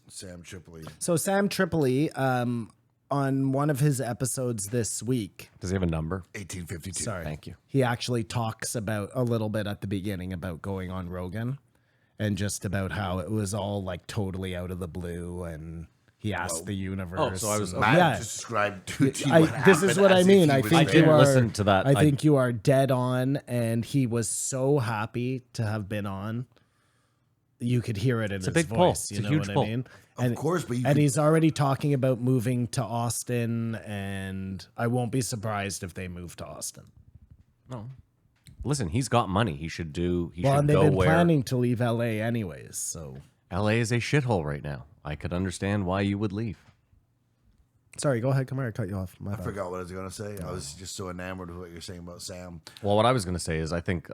Sam Tripoli? So Sam Tripoli, on one of his episodes this week. Does he have a number? 1852. Sorry. Thank you. He actually talks about a little bit at the beginning about going on Rogan and just about how it was all like totally out of the blue and he asked the universe. Oh, so I was... Matt just described to you what this is what I happened as mean. if he I was think there. you are, listen to that. I think you are dead on, and he was so happy to have been on. You could hear it in his big pull. voice. It's You a know huge what pull. I mean? Of course, but and he's already talking about moving to Austin, and I won't be surprised if they move to Austin. No. Listen, he's got money. He should do... He Well, should and they've go been where... planning to leave LA anyways, so... LA is a shithole right now. I could understand why you would leave. Sorry, go ahead. Come here. I cut you off. My I bad. forgot what I was going to say. I was just so enamored with what you're saying about Sam. Well, what I was going to say is I think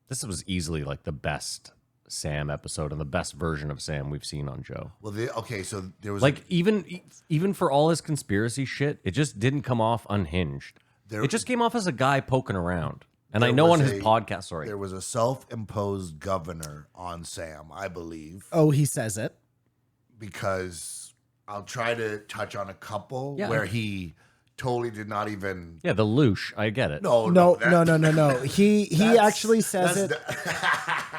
this was easily like the best Sam episode and the best version of Sam we've seen on Joe. Well, so there was Like even for all his conspiracy shit, it just didn't come off unhinged. It just came off as a guy poking around. And I know on his podcast, sorry. There was a self-imposed governor on Sam, I believe, Oh, he says it. because I'll try to touch on a couple Yeah. where he totally did not even. Yeah, the Loosh, I get it. No. He actually says it.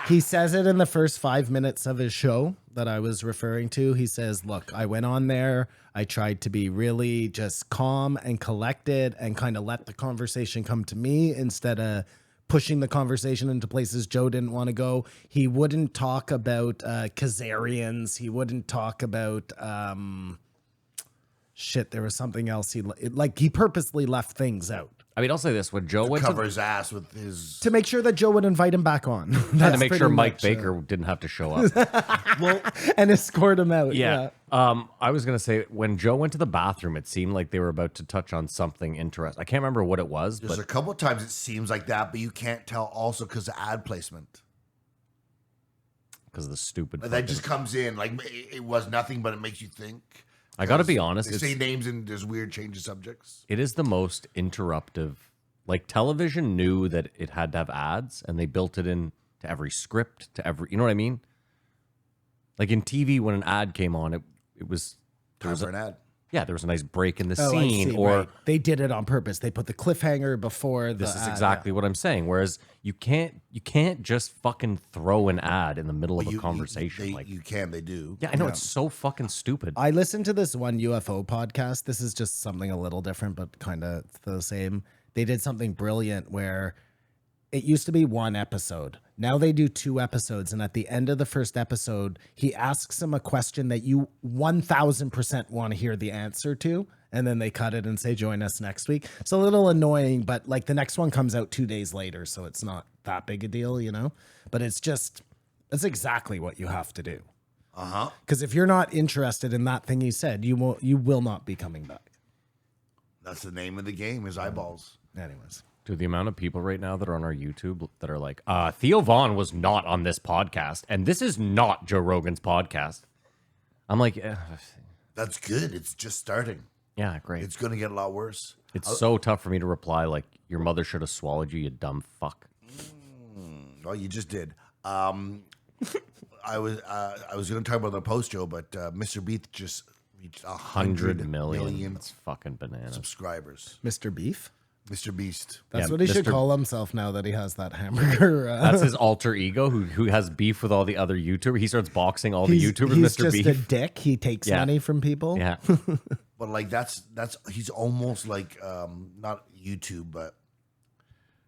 He says it in the first 5 minutes of his show that I was referring to. He says, look, I went on there. I tried to be really just calm and collected and kind of let the conversation come to me instead of pushing the conversation into places Joe didn't want to go. He wouldn't talk about Khazarians. He wouldn't talk about shit. There was something else. He purposely left things out. I mean, I'll say this: when Joe went cover his ass with his. To make sure that Joe would invite him back on. to make sure Mike Baker didn't have to show up. and escort him out. Yeah. I was gonna say when Joe went to the bathroom, it seemed like they were about to touch on something interesting. I can't remember what it was, There's but a couple times it seems like that, but you can't tell also because of ad placement. because of the stupid. That just comes in like it was nothing, but it makes you think. I got to be honest. They say names and there's weird change of subjects. It is the most interruptive. Like television knew that it had to have ads, and they built it in to every script, to every. You know what I mean? Like in TV, when an ad came on, it was Time for an ad. Yeah, there was a nice break in the Oh, scene, I see, or right. They did it on purpose. They put the cliffhanger before the this is ad, exactly what I'm saying. Whereas you can't just fucking throw an ad in the middle of a conversation. They do. Yeah, I know it's so fucking stupid. I listened to this one UFO podcast. This is just something a little different, but kind of the same. They did something brilliant where it used to be one episode. Now they do 2 episodes. And at the end of the first episode, he asks him a question that you 1000% want to hear the answer to. And then they cut it and say, join us next week. It's a little annoying, but like the next one comes out 2 days later. So it's not that big a deal, you know, but it's exactly what you have to do. Because if you're not interested in that thing he said, you will not be coming back. That's the name of the game, is eyeballs. Anyways. Dude, the amount of people right now that are on our YouTube that are like, Theo Vaughn was not on this podcast, and this is not Joe Rogan's podcast. I'm like, That's good. It's just starting. yeah, great. It's going to get a lot worse. It's so tough for me to reply like, your mother should have swallowed you, you dumb fuck. Well, you just did. I was going to talk about the post show, but Mr. Beast just reached 100 million It's fucking bananas. subscribers. Mr. Beef? Mr. Beast. That's Yeah, what he should Mr. call himself now that he has that hamburger. That's his alter ego who has beef with all the other YouTubers. He starts boxing all the YouTubers, he's Mr. just Beef. a dick. He takes Yeah. money from people. Yeah. But like that's he's almost like not YouTube, but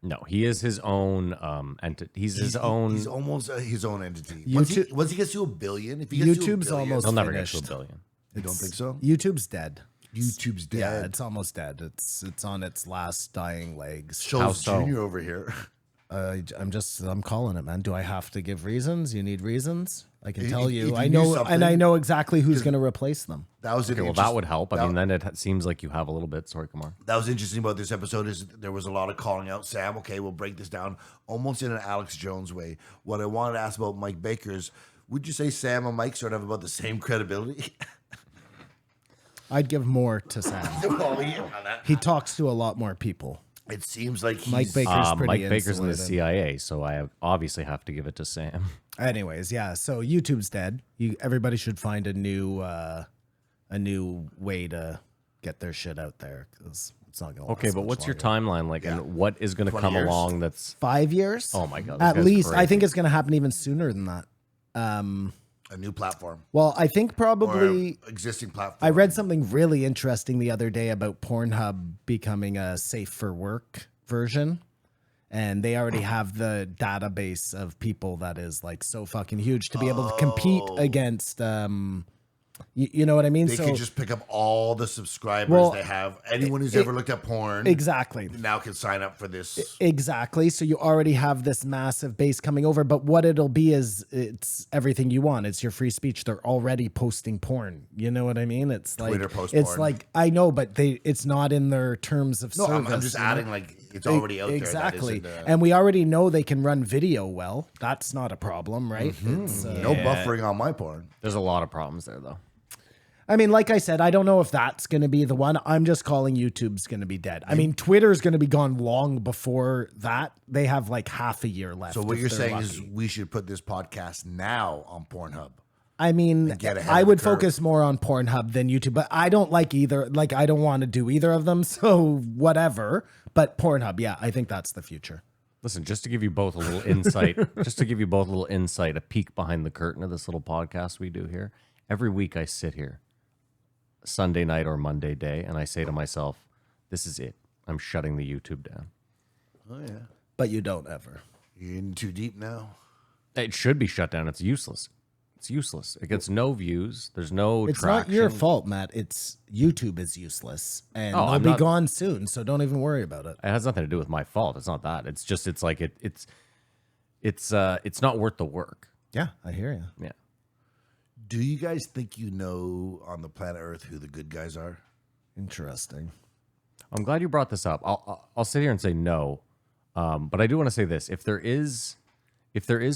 No, he is his own entity. He's his own. He's almost his own entity. YouTube- Once he gets to $1 billion, if he gets YouTube's to $1 billion, almost He'll never get to finished. $1 billion. you don't think so? YouTube's dead. YouTube's dead. Yeah, it's almost dead. It's on its last dying legs. How Schultz so? Jr. over here. I'm calling it, man. Do I have to give reasons? You need reasons? I can tell If you. you I knew know, something- and I know exactly who's going to replace them. That was Okay, well, that would help. I mean, then it seems like you have a little bit. Sorry, Kumar. That was interesting about this episode is there was a lot of calling out Sam. Okay, we'll break this down almost in an Alex Jones way. What I wanted to ask about Mike Baker is, would you say Sam and Mike sort of have about the same credibility? I'd give more to Sam. Well, yeah, He talks to a lot more people. it seems like he's, Mike Baker's pretty Mike Baker's in the insulated. CIA, so I obviously have to give it to Sam. Anyways, yeah. So YouTube's dead. Everybody should find a new way to get their shit out there because it's not gonna. Okay, last but much what's your longer. timeline like, and what is going to 20 come years? along that's 5 years? Oh my God, this At guy's least I crazy. think it's gonna happen even sooner than that. A new platform Well, I think or probably. existing platform. I read something really interesting the other day about Pornhub becoming a safe for work version. And they already have the database of people that is like so fucking huge to be able to compete against, you know what I mean? They So can just pick up all the subscribers Well, they have. Anyone who's ever looked at porn exactly. now can sign up for this. Exactly. So you already have this massive base coming over, but what it'll be is it's everything you want. It's your free speech. They're already posting porn. You know what I mean? It's Twitter like posts it's porn. like I know, but it's not in their terms of No, service. I'm just you know? adding like it's already out Exactly. there. That isn't, And we already know they can run video well. That's not a problem, right? It's, no buffering on my porn. there's a lot of problems there though. I mean, like I said, I don't know if that's going to be the one. I'm just calling YouTube's going to be dead. I mean, Twitter's going to be gone long before that. They have like half a year left. So what if you're they're saying lucky. is we should put this podcast now on Pornhub. I mean, get ahead I of would the curve. focus more on Pornhub than YouTube, but I don't like either. Like, I don't want to do either of them. So whatever. But Pornhub, yeah, I think that's the future. Listen, just to give you both a little insight, a peek behind the curtain of this little podcast we do here. Every week I sit here, Sunday night or Monday day, and I say to myself, this is it. I'm shutting the YouTube down. Oh yeah, But you don't ever. you're in too deep now. It should be shut down. It's useless. It's useless. It gets no views. There's no It's traction. not your fault, Matt. It's YouTube is useless, and Oh, they'll I'm be not- gone soon. So don't even worry about it. It has nothing to do with my fault. It's not that. It's just it's like it's not worth the work. Yeah, I hear you. Yeah. Do you guys think you know on the planet Earth who the good guys are? Interesting. I'm glad you brought this up. I'll sit here and say no, but I do want to say this: if there is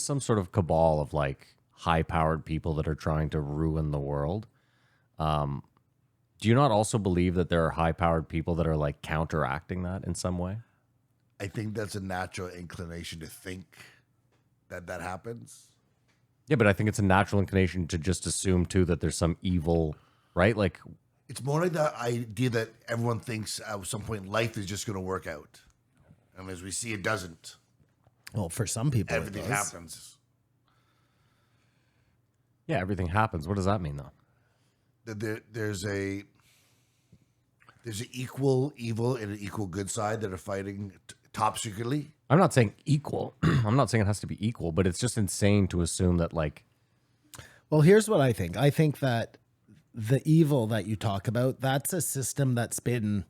some sort of cabal of like high-powered people that are trying to ruin the world, do you not also believe that there are high-powered people that are like counteracting that in some way? I think that's a natural inclination to think that happens. Yeah, but I think it's a natural inclination to just assume too that there's some evil, right? Like, It's more like the idea that everyone thinks at some point life is just going to work out. And as we see, it doesn't. Well, for some people, Everything it does. happens. yeah, everything happens. What does that mean though? There's an equal evil and an equal good side that are fighting top secretly. I'm not saying equal. I'm not saying it has to be equal, but it's just insane to assume that like, Well, here's what I think. I think that the evil that you talk about, that's a system that's been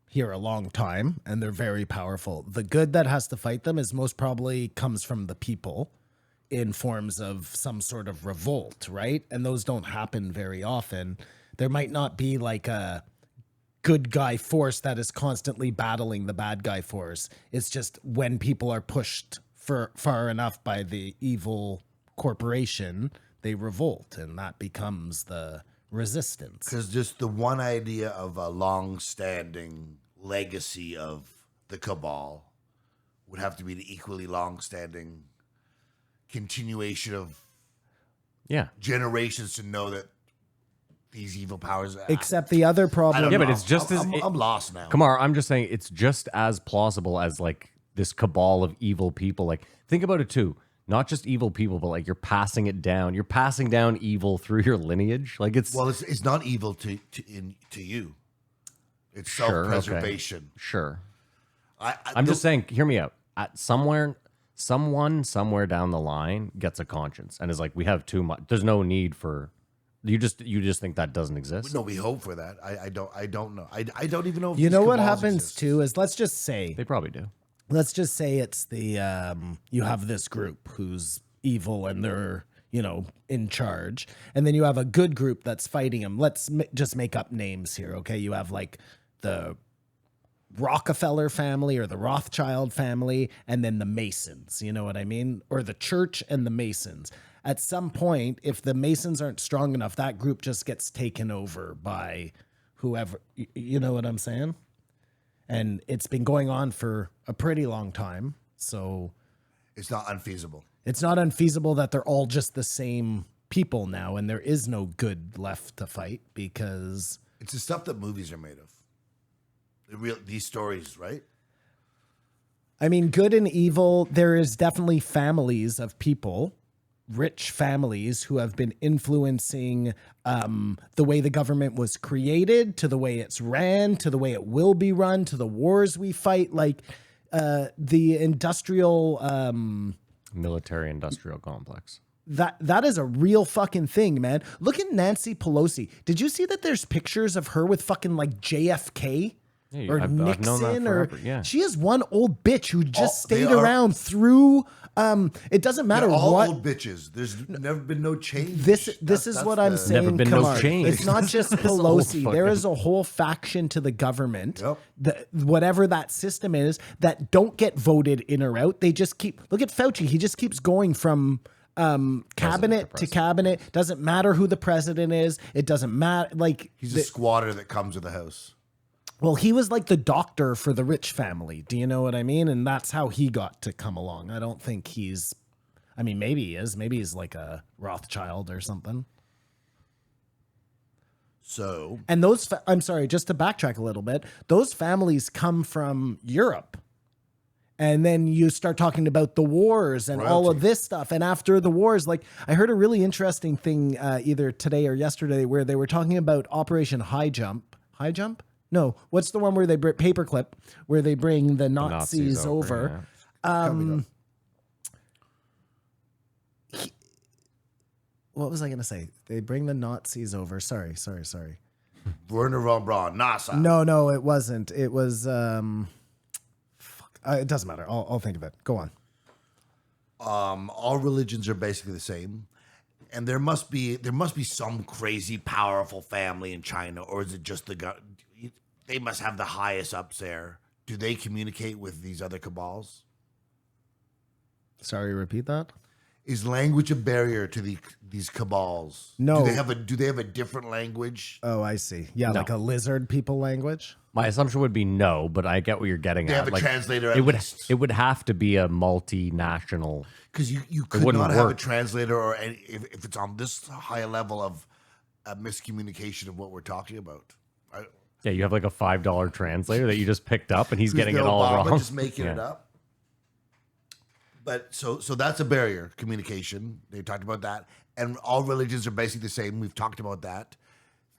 here a long time and they're very powerful. The good that has to fight them is most probably comes from the people in forms of some sort of revolt, right? And those don't happen very often. There might not be like a good guy force that is constantly battling the bad guy force. It's just when people are pushed far enough by the evil corporation, they revolt, and that becomes the resistance. Because just the one idea of a long-standing legacy of the cabal would have to be the equally long-standing continuation of yeah, generations to know that these evil powers. Except the other I problem. don't Yeah, know. but it's just as- I'm lost now. Kamar, I'm just saying it's just as plausible as like this cabal of evil people. Like, think about it too. Not just evil people, but like you're passing it down. You're passing down evil through your lineage. Like it's Well, it's not evil to you. It's Sure, okay. self-preservation. sure. I'm I'm just saying, hear me out. Someone somewhere down the line gets a conscience and is like, we have too much. There's no need for you just think that doesn't exist. No, we hope for that. I don't know. I don't even know if You these know what cabals happens exist. too is let's just say They probably do. it's the you have this group who's evil and they're in charge, and then you have a good group that's fighting them. Let's just make up names here, okay? You have like the Rockefeller family or the Rothschild family, and then the Masons, you know what I mean? Or the church and the Masons. At some point, if the Masons aren't strong enough, that group just gets taken over by whoever, you know what I'm saying? And it's been going on for a pretty long time. So It's not unfeasible. It's not unfeasible that they're all just the same people now, and there is no good left to fight because It's the stuff that movies are made of. These stories, right? I mean, good and evil, there is definitely families of people, rich families who have been influencing the way the government was created, to the way it's ran, to the way it will be run, to the wars we fight, like the industrial Military industrial complex. that is a real fucking thing, man. Look at Nancy Pelosi. Did you see that there's pictures of her with fucking like JFK? Yeah, Or I've known that Nixon, or forever, yeah. she is one old bitch who just They stayed are- around through. It doesn't matter They're all what. old bitches. There's never been no change. This That's is what I'm the- saying. Never been no Kamar. change. It's not just This old Pelosi. There fucking- is a whole faction to the government, Yep. whatever that system is, that don't get voted in or out. They just keep. Look at Fauci. He just keeps going from cabinet to cabinet. Doesn't matter who the president is. It doesn't matter. Like He's a squatter that comes with the house. well, he was like the doctor for the rich family. Do you know what I mean? And that's how he got to come along. I don't think he's. I mean, maybe he is. Maybe he's like a Rothschild or something. So And those, I'm sorry, just to backtrack a little bit, those families come from Europe. And then you start talking about the wars and all of Royalty. this stuff. And after the wars, like I heard a really interesting thing either today or yesterday where they were talking about Operation High Jump. High Jump? No. What's the one where they paperclip, where they bring the Nazis over? yeah. What was I going to say? They bring the Nazis over. Sorry. Werner von Braun, NASA. No, it wasn't. It was, it doesn't matter. I'll think of it. Go on. All religions are basically the same, and there must be some crazy powerful family in China, or is it just they must have the highest ups there? Do they communicate with these other cabals? Sorry, repeat that. Is language a barrier to these cabals? No. Do they have a different language? Oh, I see. Yeah, No. like a lizard people language. My assumption would be no, but I get what you're getting They at. have a Like, translator at It would least. it would have to be a multinational. Because you could wouldn't not have a work. translator, or if it's on this high level of miscommunication of what we're talking about. Yeah, you have like a $5 translator that you just picked up, and he's getting it all Obama wrong. just making it Yeah. up. But so that's a barrier, communication. They talked about that. And all religions are basically the same. We've talked about that.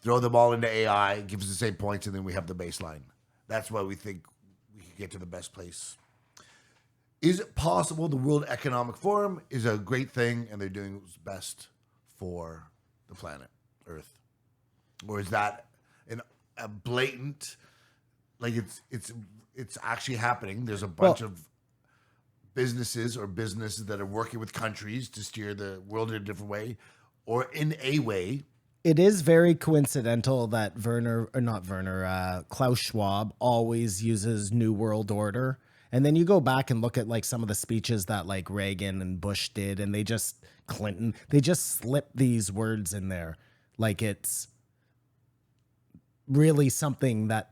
Throw them all into AI, give us the same points, and then we have the baseline. That's why we think we can get to the best place. Is it possible? The World Economic Forum is a great thing, and they're doing what's best for the planet, Earth? Or is that a blatant, like it's actually happening? There's a bunch of businesses that are working with countries to steer the world in a different way, or in a way. It is very coincidental that Klaus Schwab always uses New World Order. And then you go back and look at like some of the speeches that like Reagan and Bush did, and they just slip these words in there. Like it's really something that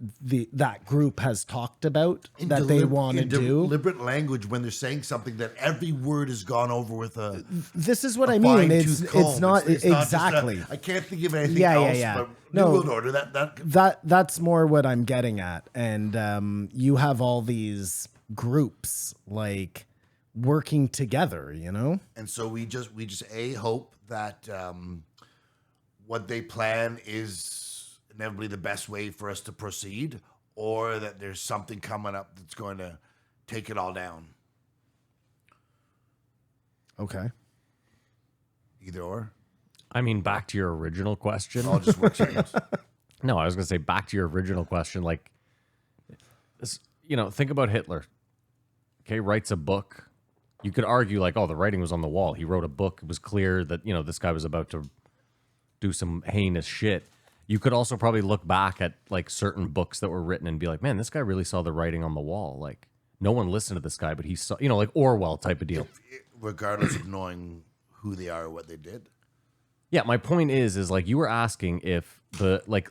that group has talked about that they want to do. Deliberate language when they're saying something that every word is gone over with a. This is what I mean. It's fine-tooth comb. not It's not just exactly. I can't think of anything Yeah, else. yeah. But No. New World Order. That's more what I'm getting at. And you have all these groups like working together, you know? And so we just hope that what they plan is inevitably the best way for us to proceed, or that there's something coming up that's going to take it all down. Okay. Either or. I mean, back to your original question. All just works out. No, I was going to say back to your original question. Like, think about Hitler. Okay, writes a book. You could argue like, oh, the writing was on the wall. He wrote a book. It was clear that, this guy was about to do some heinous shit. You could also probably look back at like certain books that were written and be like, man, this guy really saw the writing on the wall. Like, no one listened to this guy, but he saw, like Orwell type of deal. Regardless of knowing who they are or what they did. Yeah, my point is like you were asking if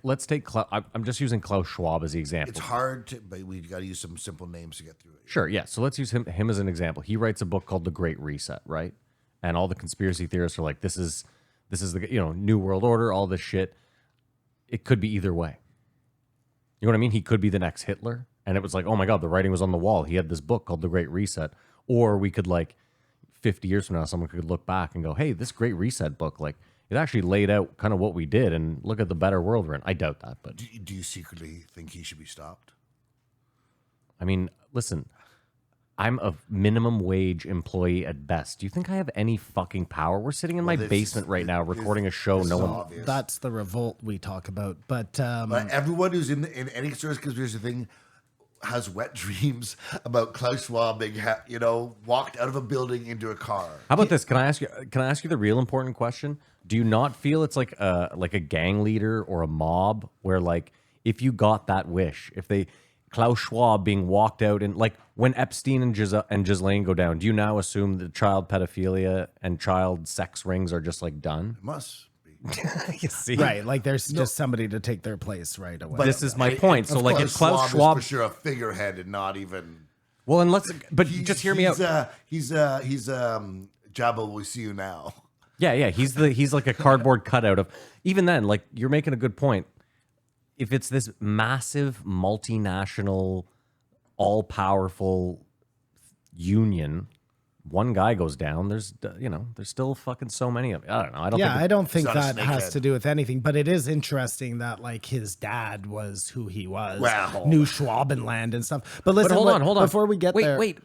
let's take, I'm just using Klaus Schwab as the example. It's hard to, but we've got to use some simple names to get through it. Sure, yeah. So let's use him as an example. He writes a book called The Great Reset, right? and all the conspiracy theorists are like, this is the New World Order, all this shit. It could be either way. You know what I mean? He could be the next Hitler, and it was like, oh my God, the writing was on the wall. He had this book called The Great Reset. Or we could, like, 50 years from now, someone could look back and go, hey, this Great Reset book, like, it actually laid out kind of what we did, and look at the better world we're in. I doubt that, but Do you secretly think he should be stopped? I mean, listen, I'm a minimum wage employee at best. Do you think I have any fucking power? We're sitting in my basement right now recording a show. No one. Obvious. That's the revolt we talk about. But But everyone who's in any sort of conspiracy thing has wet dreams about Klaus Schwab being, walked out of a building into a car. How about this? Can I ask you the real important question? Do you not feel it's like a gang leader or a mob where, like, if you got that wish, if they Klaus Schwab being walked out, and like when Epstein and Ghislaine go down, do you now assume that child pedophilia and child sex rings are just like done? It must be. You see, right, like there's just somebody to take their place right away. But this is my point. So, like, if Klaus Schwab Schwab, is for sure a figurehead and not even. well, but just hear me out. He's Jabba. We see you now. Yeah, he's like a cardboard cutout of. Even then, like, you're making a good point. If it's this massive multinational, all-powerful union, one guy goes down. There's still fucking so many of it. I don't know. I don't think not a that has snakehead. to do with anything. But it is interesting that, like, his dad was who he was, Well, New Schwabenland and stuff. But listen, But hold on. Before we get there, wait.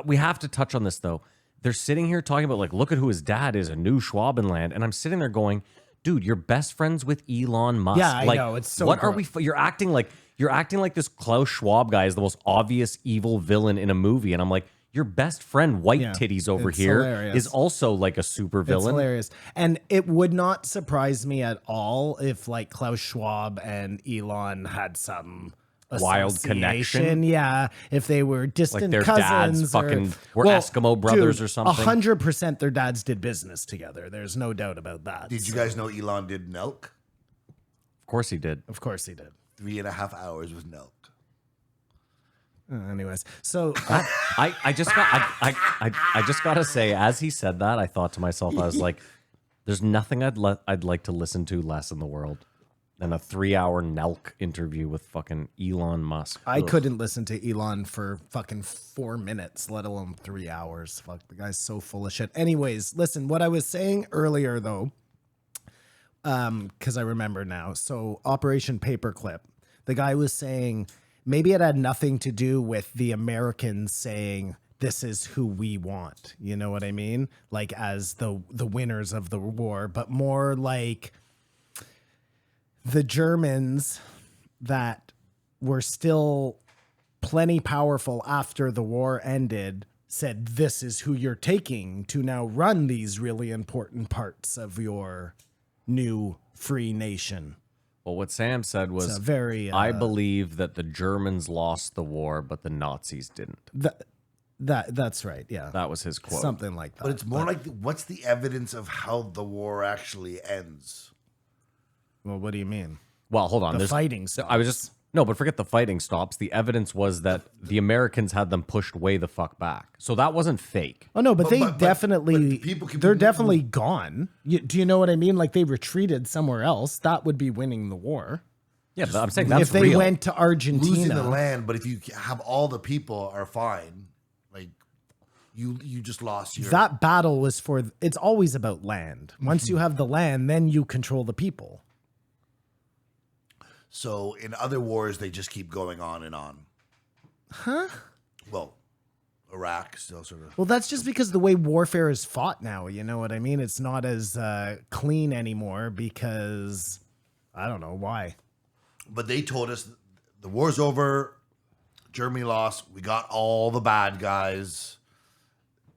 We have to touch on this though. They're sitting here talking about, like, look at who his dad is, a New Schwabenland, and I'm sitting there going, dude, you're best friends with Elon Musk. Yeah, I like, know, it's so what are gross. we? You're acting like this Klaus Schwab guy is the most obvious evil villain in a movie, and I'm like, your best friend, White Yeah, Titties over it's here, hilarious. is also like a super It's villain. hilarious. And it would not surprise me at all if, like, Klaus Schwab and Elon had some Wild association. connection? Yeah, if they were distant Like their cousins, dads fucking were Eskimo brothers or something. 100% their dads did business together. There's no doubt about that. Did you guys know Elon did Nelk? Of course he did. Of course he did. 3.5 hours with Nelk. Anyways, so I just gotta say, as he said that, I thought to myself, I was like, there's nothing I'd like to listen to less in the world than a 3-hour Nelk interview with fucking Elon Musk. I Ugh. couldn't listen to Elon for fucking 4 minutes, let alone 3 hours. Fuck, the guy's so full of shit. Anyways, listen, what I was saying earlier though, because I remember now. So Operation Paperclip, the guy was saying maybe it had nothing to do with the Americans saying this is who we want. You know what I mean? Like, as the winners of the war, but more like the Germans that were still plenty powerful after the war ended said, this is who you're taking to now run these really important parts of your new free nation. Well, what Sam said was, It's a very, I believe that the Germans lost the war, but the Nazis didn't. That's right. Yeah. That was his quote. Something like that. But it's more like, what's the evidence of how the war actually ends? Well, what do you mean? Well, hold on. The There's- fighting I was stops. but forget the fighting stops. The evidence was that the Americans had them pushed way the fuck back. So that wasn't fake. Oh no, but they but definitely people can they're be- definitely gone. Do you know what I mean? Like, they retreated somewhere else. That would be winning the war. Yeah, but I'm saying that's If they real. went to Losing the Argentina, land, but if you have all the people are fine, like you just lost your. that battle was for. It's always about land. Once Mm-hmm. you have the land, then you control the people. So in other wars, they just keep going on and on. Huh? Well, Iraq still sort of. Well, that's just because the way warfare is fought now. You know what I mean? It's not as clean anymore because I don't know why. But they told us the war's over. Germany lost. We got all the bad guys.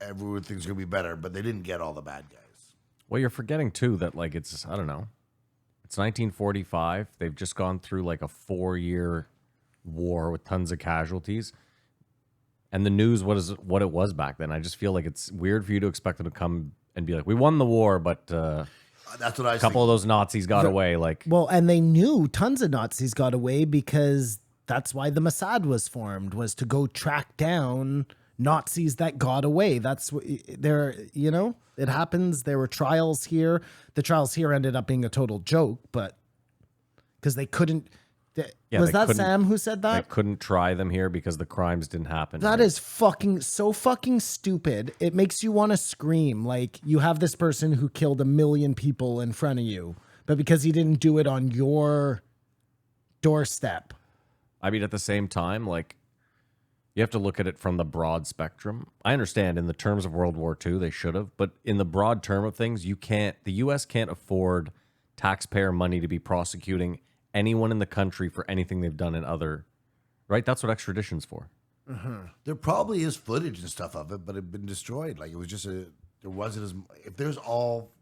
Everything's gonna be better, but they didn't get all the bad guys. Well, you're forgetting too that, like, it's, I don't know, it's 1945. They've just gone through like a 4-year war with tons of casualties. And the news was what it was back then. I just feel like it's weird for you to expect them to come and be like, we won the war, but That's what I a was couple of those Nazis got away. Like, Well, and they knew tons of Nazis got away because that's why the Mossad was formed, was to go track down Nazis that got away. That's what there, you know, it happens. There were trials here. The trials here ended up being a total joke, but because they couldn't. Yeah, Was they that couldn't- Sam who said They that? couldn't try them here because the crimes didn't happen. That here. is fucking so fucking stupid. It makes you want to scream. Like, you have this person who killed 1 million people in front of you, but because he didn't do it on your doorstep. I mean, at the same time, like, you have to look at it from the broad spectrum. I understand in the terms of World War II, they should have, but in the broad term of things, the U.S. can't afford taxpayer money to be prosecuting anyone in the country for anything they've done in other, right? That's what extradition's for. There probably is footage and stuff of it, but it had been destroyed. Like, it was just there wasn't as, if there's all,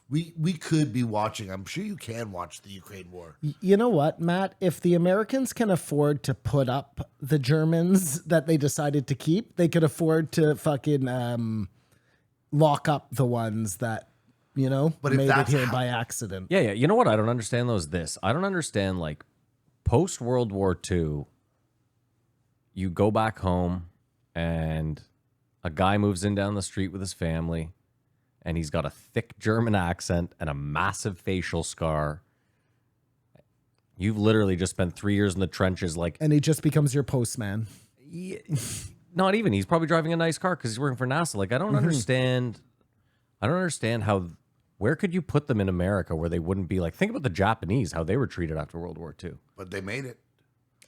we could be watching, I'm sure you can watch the Ukraine war. You know what, Matt? If the Americans can afford to put up the Germans that they decided to keep, they could afford to fucking lock up the ones that, you know, But if made it that's here how- by accident. Yeah, yeah. You know what I don't understand, though, is this. I don't understand, like, post-World War II, you go back home and a guy moves in down the street with his family and he's got a thick German accent and a massive facial scar. You've literally just spent 3 years in the trenches, like, And he just becomes your postman. not even. He's probably driving a nice car because he's working for NASA. Like, I don't understand. I don't understand how. Where could you put them in America where they wouldn't be like? Think about the Japanese, how they were treated after World War II. But they made it.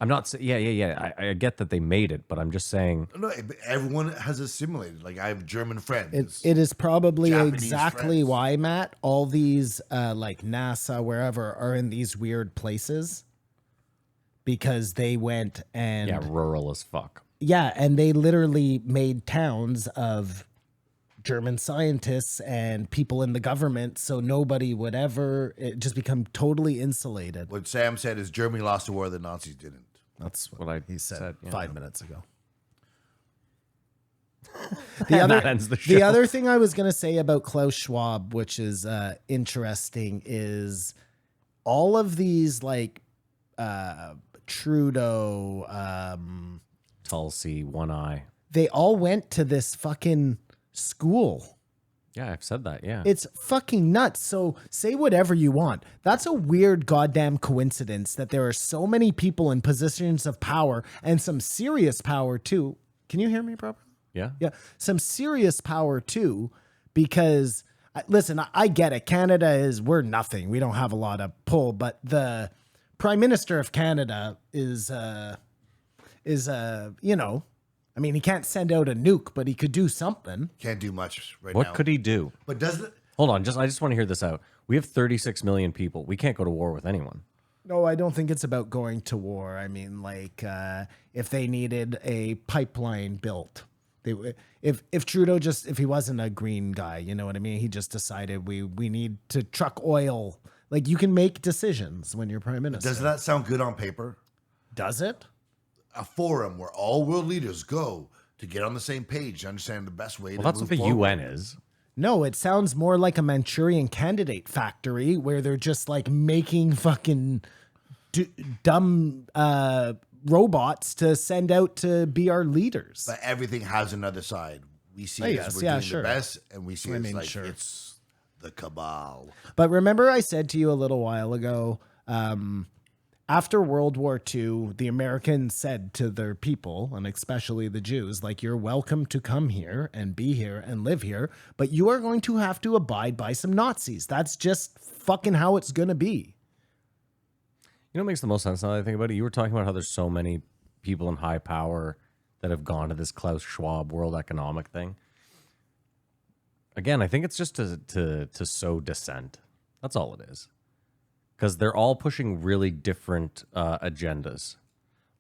I'm not saying. Yeah. I get that they made it, but I'm just saying. No, everyone has assimilated. Like, I have German friends. It is probably Japanese exactly friends. why, Matt, all these like NASA, wherever, are in these weird places because they went and Yeah, rural as fuck. yeah, and they literally made towns of German scientists and people in the government, so nobody would ever just become totally insulated. What Sam said is Germany lost the war, the Nazis didn't. That's What I he said, said, yeah. 5 minutes ago. And that ends the show. The other thing I was going to say about Klaus Schwab, which is interesting, is all of these like Trudeau, Tulsi, One Eye. they all went to this fucking school. Yeah, I've said that. Yeah. It's fucking nuts. So say whatever you want. That's a weird goddamn coincidence that there are so many people in positions of power and some serious power too. Can you hear me properly? yeah. Yeah, some serious power too, because listen, I get it. Canada we're nothing. We don't have a lot of pull, but the Prime Minister of Canada is you know, I mean, he can't send out a nuke, but he could do something. Can't do much right What now. could he do? But doesn't it? Hold on. I just want to hear this out. We have 36 million people. We can't go to war with anyone. No, I don't think it's about going to war. I mean, like if they needed a pipeline built, if Trudeau if he wasn't a green guy, you know what I mean? He just decided we need to truck oil. Like, you can make decisions when you're prime minister. Doesn't that sound good on paper? Does it? A forum where all world leaders go to get on the same page, to understand the best way to Well, that's move what the forward. UN is. No, it sounds more like a Manchurian Candidate factory where they're just like making fucking dumb robots to send out to be our leaders. But everything has another side. We see I it guess, as we're yeah, doing sure. the best, and we see I it mean, as like sure. it's the cabal. But remember I said to you a little while ago, after World War II, the Americans said to their people, and especially the Jews, like, you're welcome to come here and be here and live here, but you are going to have to abide by some Nazis. That's just fucking how it's going to be. You know what makes the most sense now that I think about it? You were talking about how there's so many people in high power that have gone to this Klaus Schwab World Economic thing. Again, I think it's just to sow dissent. That's all it is. Because they're all pushing really different agendas.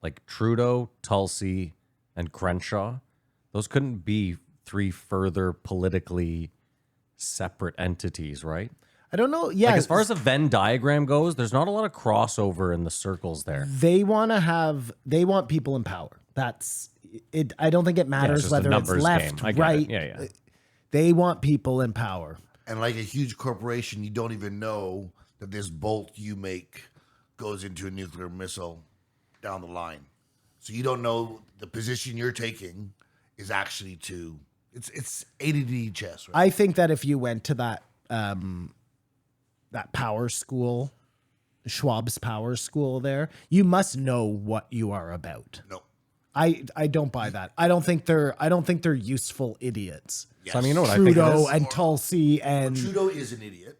Like Trudeau, Tulsi, and Crenshaw. Those couldn't be three further politically separate entities, right? I don't know. Yeah. Like, as far as the Venn diagram goes, there's not a lot of crossover in the circles there. they want people in power. That's it. I don't think it matters just a whether it's numbers left, game. I get it. right. Yeah. They want people in power. And like a huge corporation, you don't even know that this bolt you make goes into a nuclear missile down the line. So you don't know the position you're taking is actually to it's ADD chess, right? I think that if you went to that that power school, Schwab's power school there, you must know what you are about. No. I don't buy that. I don't think they're useful idiots. Yes. So, I mean, you know what I think of Trudeau this? and Tulsi and Trudeau is an idiot,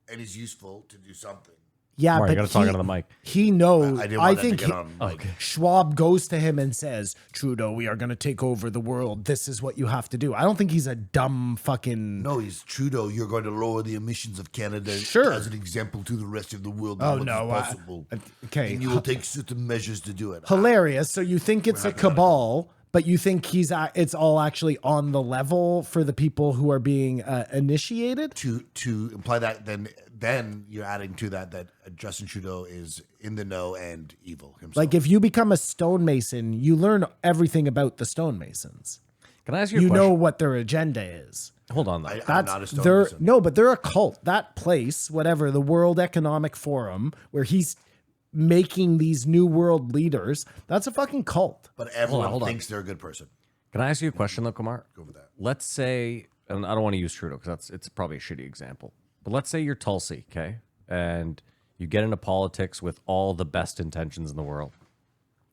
and he's useful to do something. yeah, Mark, but you gotta talk into the mic. He knows. I didn't I want that think to get on. Like, Schwab goes to him and says, "Trudeau, we are going to take over the world. This is what you have to do." I don't think he's a dumb fucking. no, he's Trudeau. You're going to lower the emissions of Canada Sure. as an example to the rest of the world. Oh, How much no, is possible? okay. And you will take certain measures to do it. Hilarious. So you think it's a cabal, but you think it's all actually on the level for the people who are being initiated? To imply that, then you're adding to that Justin Trudeau is in the know and evil himself. Like if you become a stonemason, you learn everything about the stonemasons. Can I ask you a You question? know what their agenda is. Hold on, though. I'm not a they're stonemason. no, but they're a cult. That place, whatever, the World Economic Forum, where he's making these new world leaders, that's a fucking cult. But everyone hold on. thinks they're a good person. Can I ask you a question, though, Kumar? Go with that. Let's say, and I don't want to use Trudeau because it's probably a shitty example, but let's say you're Tulsi, okay, and you get into politics with all the best intentions in the world,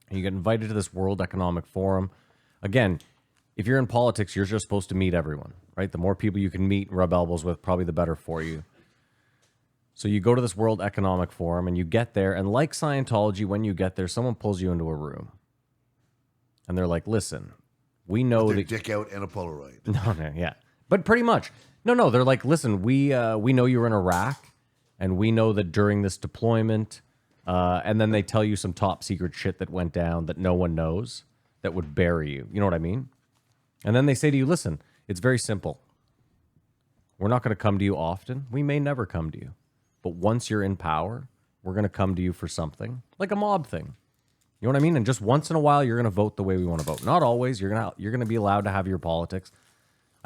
and you get invited to this World Economic Forum. Again, if you're in politics, you're just supposed to meet everyone, right? The more people you can meet and rub elbows with, probably the better for you. So you go to this World Economic Forum and you get there, and like Scientology, when you get there, someone pulls you into a room, and they're like, "Listen, we know Their that." dick out and a Polaroid. No, yeah, but pretty much. No. They're like, listen, we know you were in Iraq, and we know that during this deployment, and then they tell you some top secret shit that went down that no one knows that would bury you. You know what I mean? And then they say to you, listen, it's very simple. We're not going to come to you often. We may never come to you, but once you're in power, we're going to come to you for something like a mob thing. You know what I mean? And just once in a while, you're going to vote the way we want to vote. Not always. You're gonna be allowed to have your politics.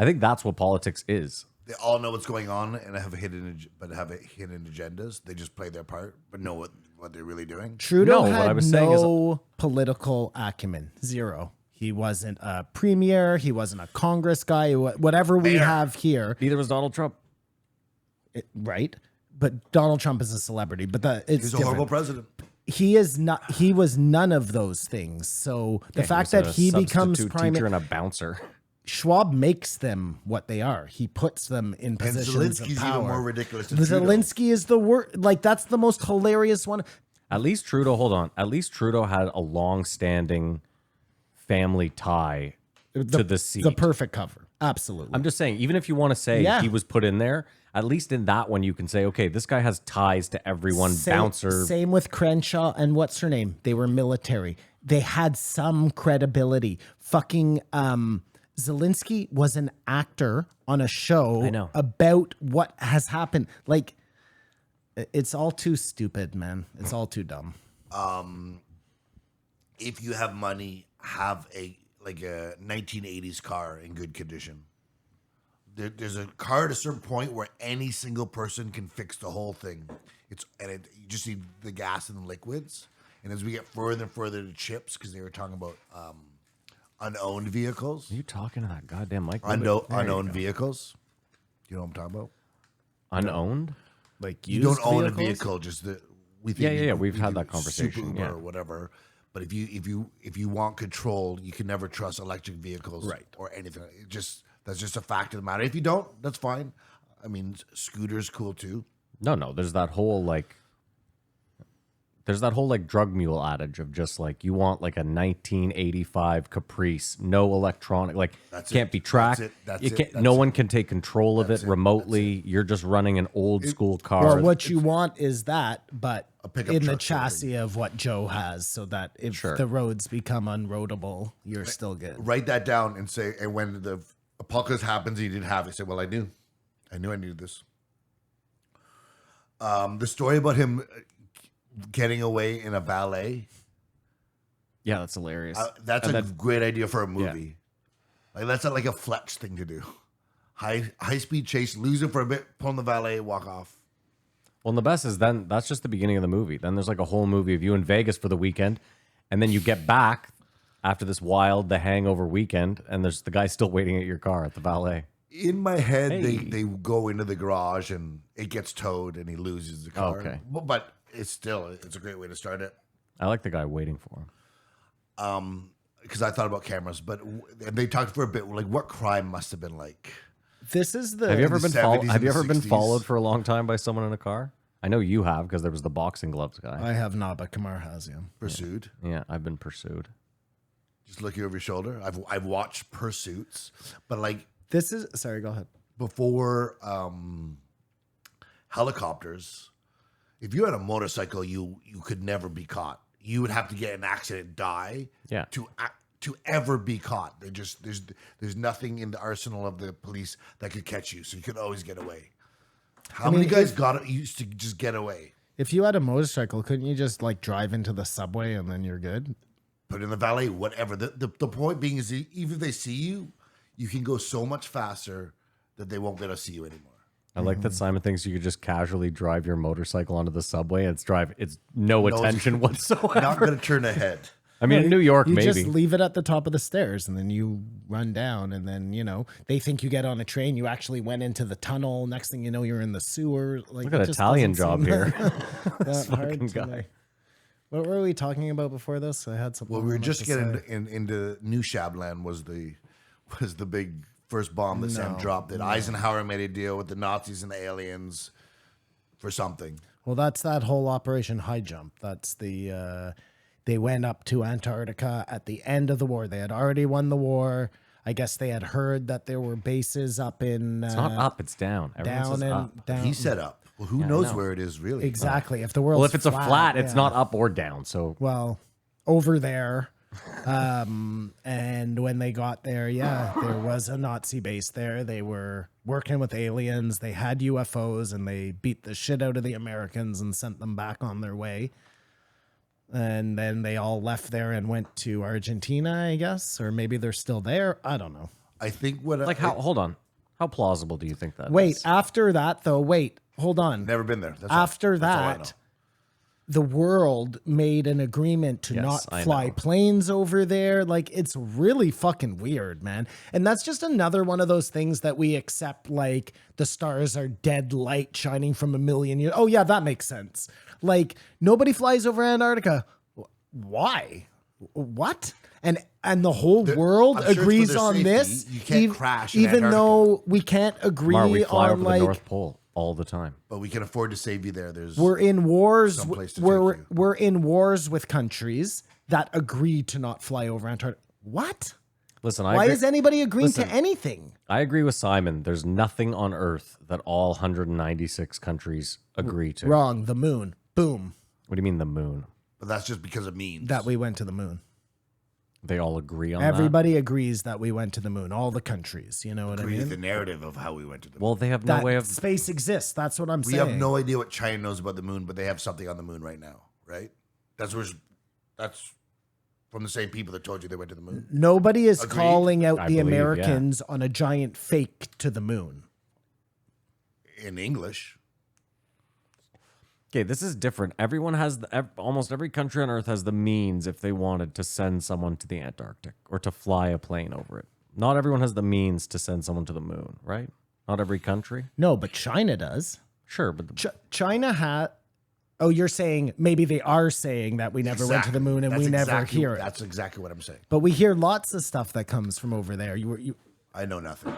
I think that's what politics is. They all know what's going on and have hidden agendas. They just play their part, but know what they're really doing. Trudeau No, what I had was saying is- no political acumen. Zero. He wasn't a premier. He wasn't a Congress guy. Whatever we Mayor. have here, Neither was Donald Trump. right? But Donald Trump is a celebrity. But it's He's a different. horrible president. He is not. He was none of those things. So the fact that he becomes prime prime, and a bouncer. Schwab makes them what they are. He puts them in And positions of Zelensky's power. even more ridiculous than Trudeau. Zelensky is the worst. Like that's the most hilarious one. At least Trudeau. Hold on. At least Trudeau had a long-standing family tie to the seat. The perfect cover. Absolutely. I'm just saying, even if you want to say Yeah. he was put in there, at least in that one you can say, okay, this guy has ties to everyone. Bouncer. Same with Crenshaw and what's her name? They were military. They had some credibility. Fucking Zelensky was an actor on a show I know. about what has happened. Like, it's all too stupid, man. It's all too dumb. If you have money, have a 1980s car in good condition. There's a car at a certain point where any single person can fix the whole thing. You just need the gas and the liquids. And as we get further and further to chips, because they were talking about unowned vehicles, Are you talking to that goddamn mic? unowned vehicles. You know what I'm talking about? Unowned? Like, You don't own a vehicles? vehicle, just we think Yeah. we We've had do that conversation, Super Uber yeah. or whatever. But if you want control, you can never trust electric vehicles, Right. or anything. That's just a fact of the matter. If you don't, that's fine. I mean, scooters cool too. No. There's that whole drug mule adage of just like you want like a 1985 Caprice, no electronic, like That's can't it. be tracked. That's You it. can't. That's No it. one can take control of it That's it. remotely. You're just running an old school car. Well, what you want is that, but pickup in the truck sort of chassis of what Joe has, so that if Sure. the roads become unroadable, you're still good. Write that down and say. And when the apocalypse happens, you didn't have it. Say, well, I knew I needed this. The story about him getting away in a ballet. Yeah, that's hilarious. That's And a that- great idea for a movie. Like that's like a Fletch thing to do. High speed chase, lose it for a bit, pull in the valet, walk off. Well, and the best is then that's just the beginning of the movie. Then there's like a whole movie of you in Vegas for the weekend, and then you get back after this wild The Hangover weekend, and there's the guy still waiting at your car at the valet. In my head, Hey. they go into the garage and it gets towed and he loses the car. Okay. But it's a great way to start it. I like the guy waiting for him. Because I thought about cameras, but and they talked for a bit. Like, what crime must have been like? This is the. Have you ever the been 70s and Have you the ever been 60s. followed for a long time by someone in a car? I know you have because there was the boxing gloves guy. I have not, but Kamar has, yeah. Pursued, Yeah, I've been pursued. just looking over your shoulder. I've watched pursuits, but like This is. Sorry, go ahead. before helicopters, if you had a motorcycle, you could never be caught. You would have to get in an accident, die, Yeah. to ever be caught. There's nothing in the arsenal of the police that could catch you, so you could always get away. How many guys used to just get away? If you had a motorcycle, couldn't you just like drive into the subway and then you're good? Put in the valet, whatever. The point being is, even if they see you, you can go so much faster that they won't be able to see you anymore. I like that Simon thinks you could just casually drive your motorcycle onto the subway and it's no attention whatsoever. Not going to turn ahead. I mean, in New York, You maybe. just leave it at the top of the stairs and then you run down and then, they think you get on a train. You actually went into the tunnel. Next thing you know, you're in the sewer. Like, Look it at just Italian doesn't job seem here. that hard fucking to guy. know. What were we talking about before this? I had something. Well, we were I wanted just to getting say. into New Shabland was the big first bomb that Sam dropped. That Eisenhower made a deal with the Nazis and the aliens for something. Well, that's that whole Operation High Jump. That's the they went up to Antarctica at the end of the war. They had already won the war. I guess they had heard that there were bases up in It's not up, it's down. Everyone down says and up. down. He set up. Well, who I knows know. where it is really? Exactly. If the world's Well, if it's a flat, it's yeah. not up or down. So Well, over there. And when they got there, there was a Nazi base there. They were working with aliens. They had UFOs and they beat the shit out of the Americans and sent them back on their way. And then they all left there and went to Argentina, I guess, or maybe they're still there. I don't know. I think what like how hold on. How plausible do you think that Wait, is? after that though, hold on. never been there. That's all. After That's all I know. that, the world made an agreement to Yes, not I fly know. planes over there. Like, it's really fucking weird, man. And that's just another one of those things that we accept, like the stars are dead light shining from a million years. Oh yeah, that makes sense. Like, nobody flies over Antarctica. Why? What? And the whole world I'm sure it's for agrees their on safety. this. You can't crash in even Antarctica. though we can't agree Mar, we fly on over like the North Pole all the time. But we can afford to save you there. There's we're in wars. someplace to We're take you. we're in wars with countries that agree to not fly over Antarctica. What? Listen, Why is anybody agreeing Listen. to anything? I agree with Simon. There's nothing on Earth that all 196 countries agree to. Wrong. The moon. Boom. What do you mean the moon? but that's just because of means. That we went to the moon. They all agree on Everybody agrees that we went to the moon. All the countries. You know what I Create mean? the narrative of how we went to the that. moon. Well, they have no That way of. space exists. That's what I'm We saying. have no idea what China knows about the moon, but they have something on the moon right now, right? That's from the same people that told you they went to the moon. Nobody is Agreed. calling out I the believe, yeah. Americans on a giant fake to the moon. In English, Okay, this is different. Everyone has almost every country on Earth has the means if they wanted to send someone to the Antarctic or to fly a plane over it. Not everyone has the means to send someone to the moon, right? Not every country. No, but China does. Sure, but China had. Oh, you're saying maybe they are saying that we never went to the moon and That's we never exactly- hear it. That's exactly what I'm saying. But we hear lots of stuff that comes from over there. You I know nothing.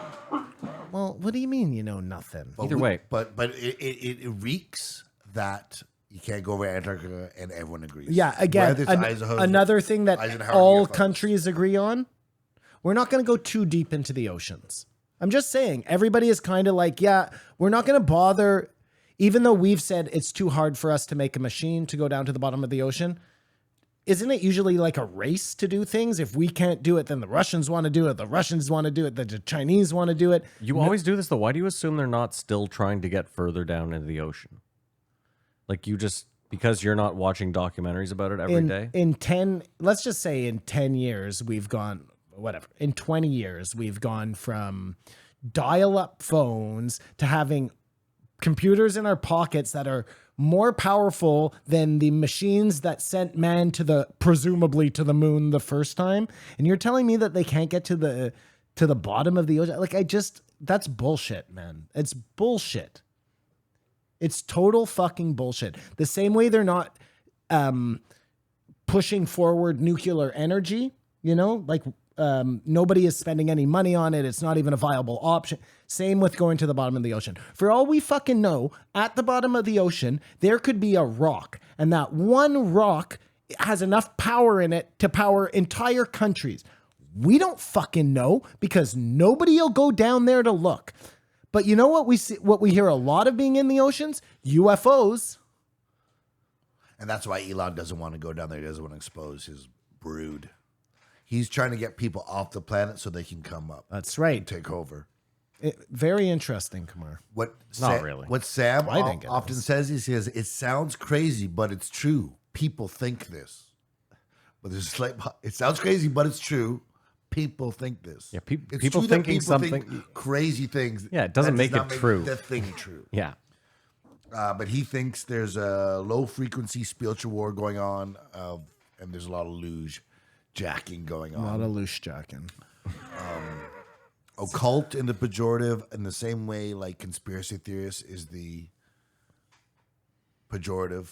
well, what do you mean you know nothing? But Either way. but it reeks that you can't go over Antarctica, and everyone agrees. Yeah, again, Whether it's Eisenhower- another thing that Eisenhower all UFOs. countries agree on. We're not going to go too deep into the oceans. I'm just saying, everybody is kind of like, yeah, we're not going to bother, even though we've said it's too hard for us to make a machine to go down to the bottom of the ocean. Isn't it usually like a race to do things? If we can't do it, then the Russians want to do it. The Russians want to do it. The Chinese want to do it. you always do this though. Why do you assume they're not still trying to get further down into the ocean? Like you just because you're not watching documentaries about it every day. In 10, let's just say in 10 years, we've gone, whatever, in 20 years, we've gone from dial-up phones to having computers in our pockets that are more powerful than the machines that sent man presumably to the moon the first time. And you're telling me that they can't get to the bottom of the ocean? Like, that's bullshit, man. It's bullshit. It's total fucking bullshit. The same way they're not pushing forward nuclear energy, like nobody is spending any money on it. It's not even a viable option. Same with going to the bottom of the ocean. For all we fucking know, at the bottom of the ocean, there could be a rock, and that one rock has enough power in it to power entire countries. We don't fucking know because nobody will go down there to look. But you know what what we hear a lot of being in the oceans? UFOs. And that's why Elon doesn't want to go down there. He doesn't want to expose his brood. He's trying to get people off the planet so they can come up. That's right. And take over. Very interesting, Kumar. Not really. What Sam I think often says, he says, it sounds crazy, but it's true. People think this. But there's it sounds crazy, but it's true. People think this. Yeah, It's people true that thinking something think crazy things. Yeah, it doesn't That make does it not make true. The thing true. Yeah. But he thinks there's a low frequency spiritual war going on, and there's a lot of Loosch jacking going on. A lot of Loosch jacking. Occult in the pejorative, in the same way like conspiracy theorist is the pejorative.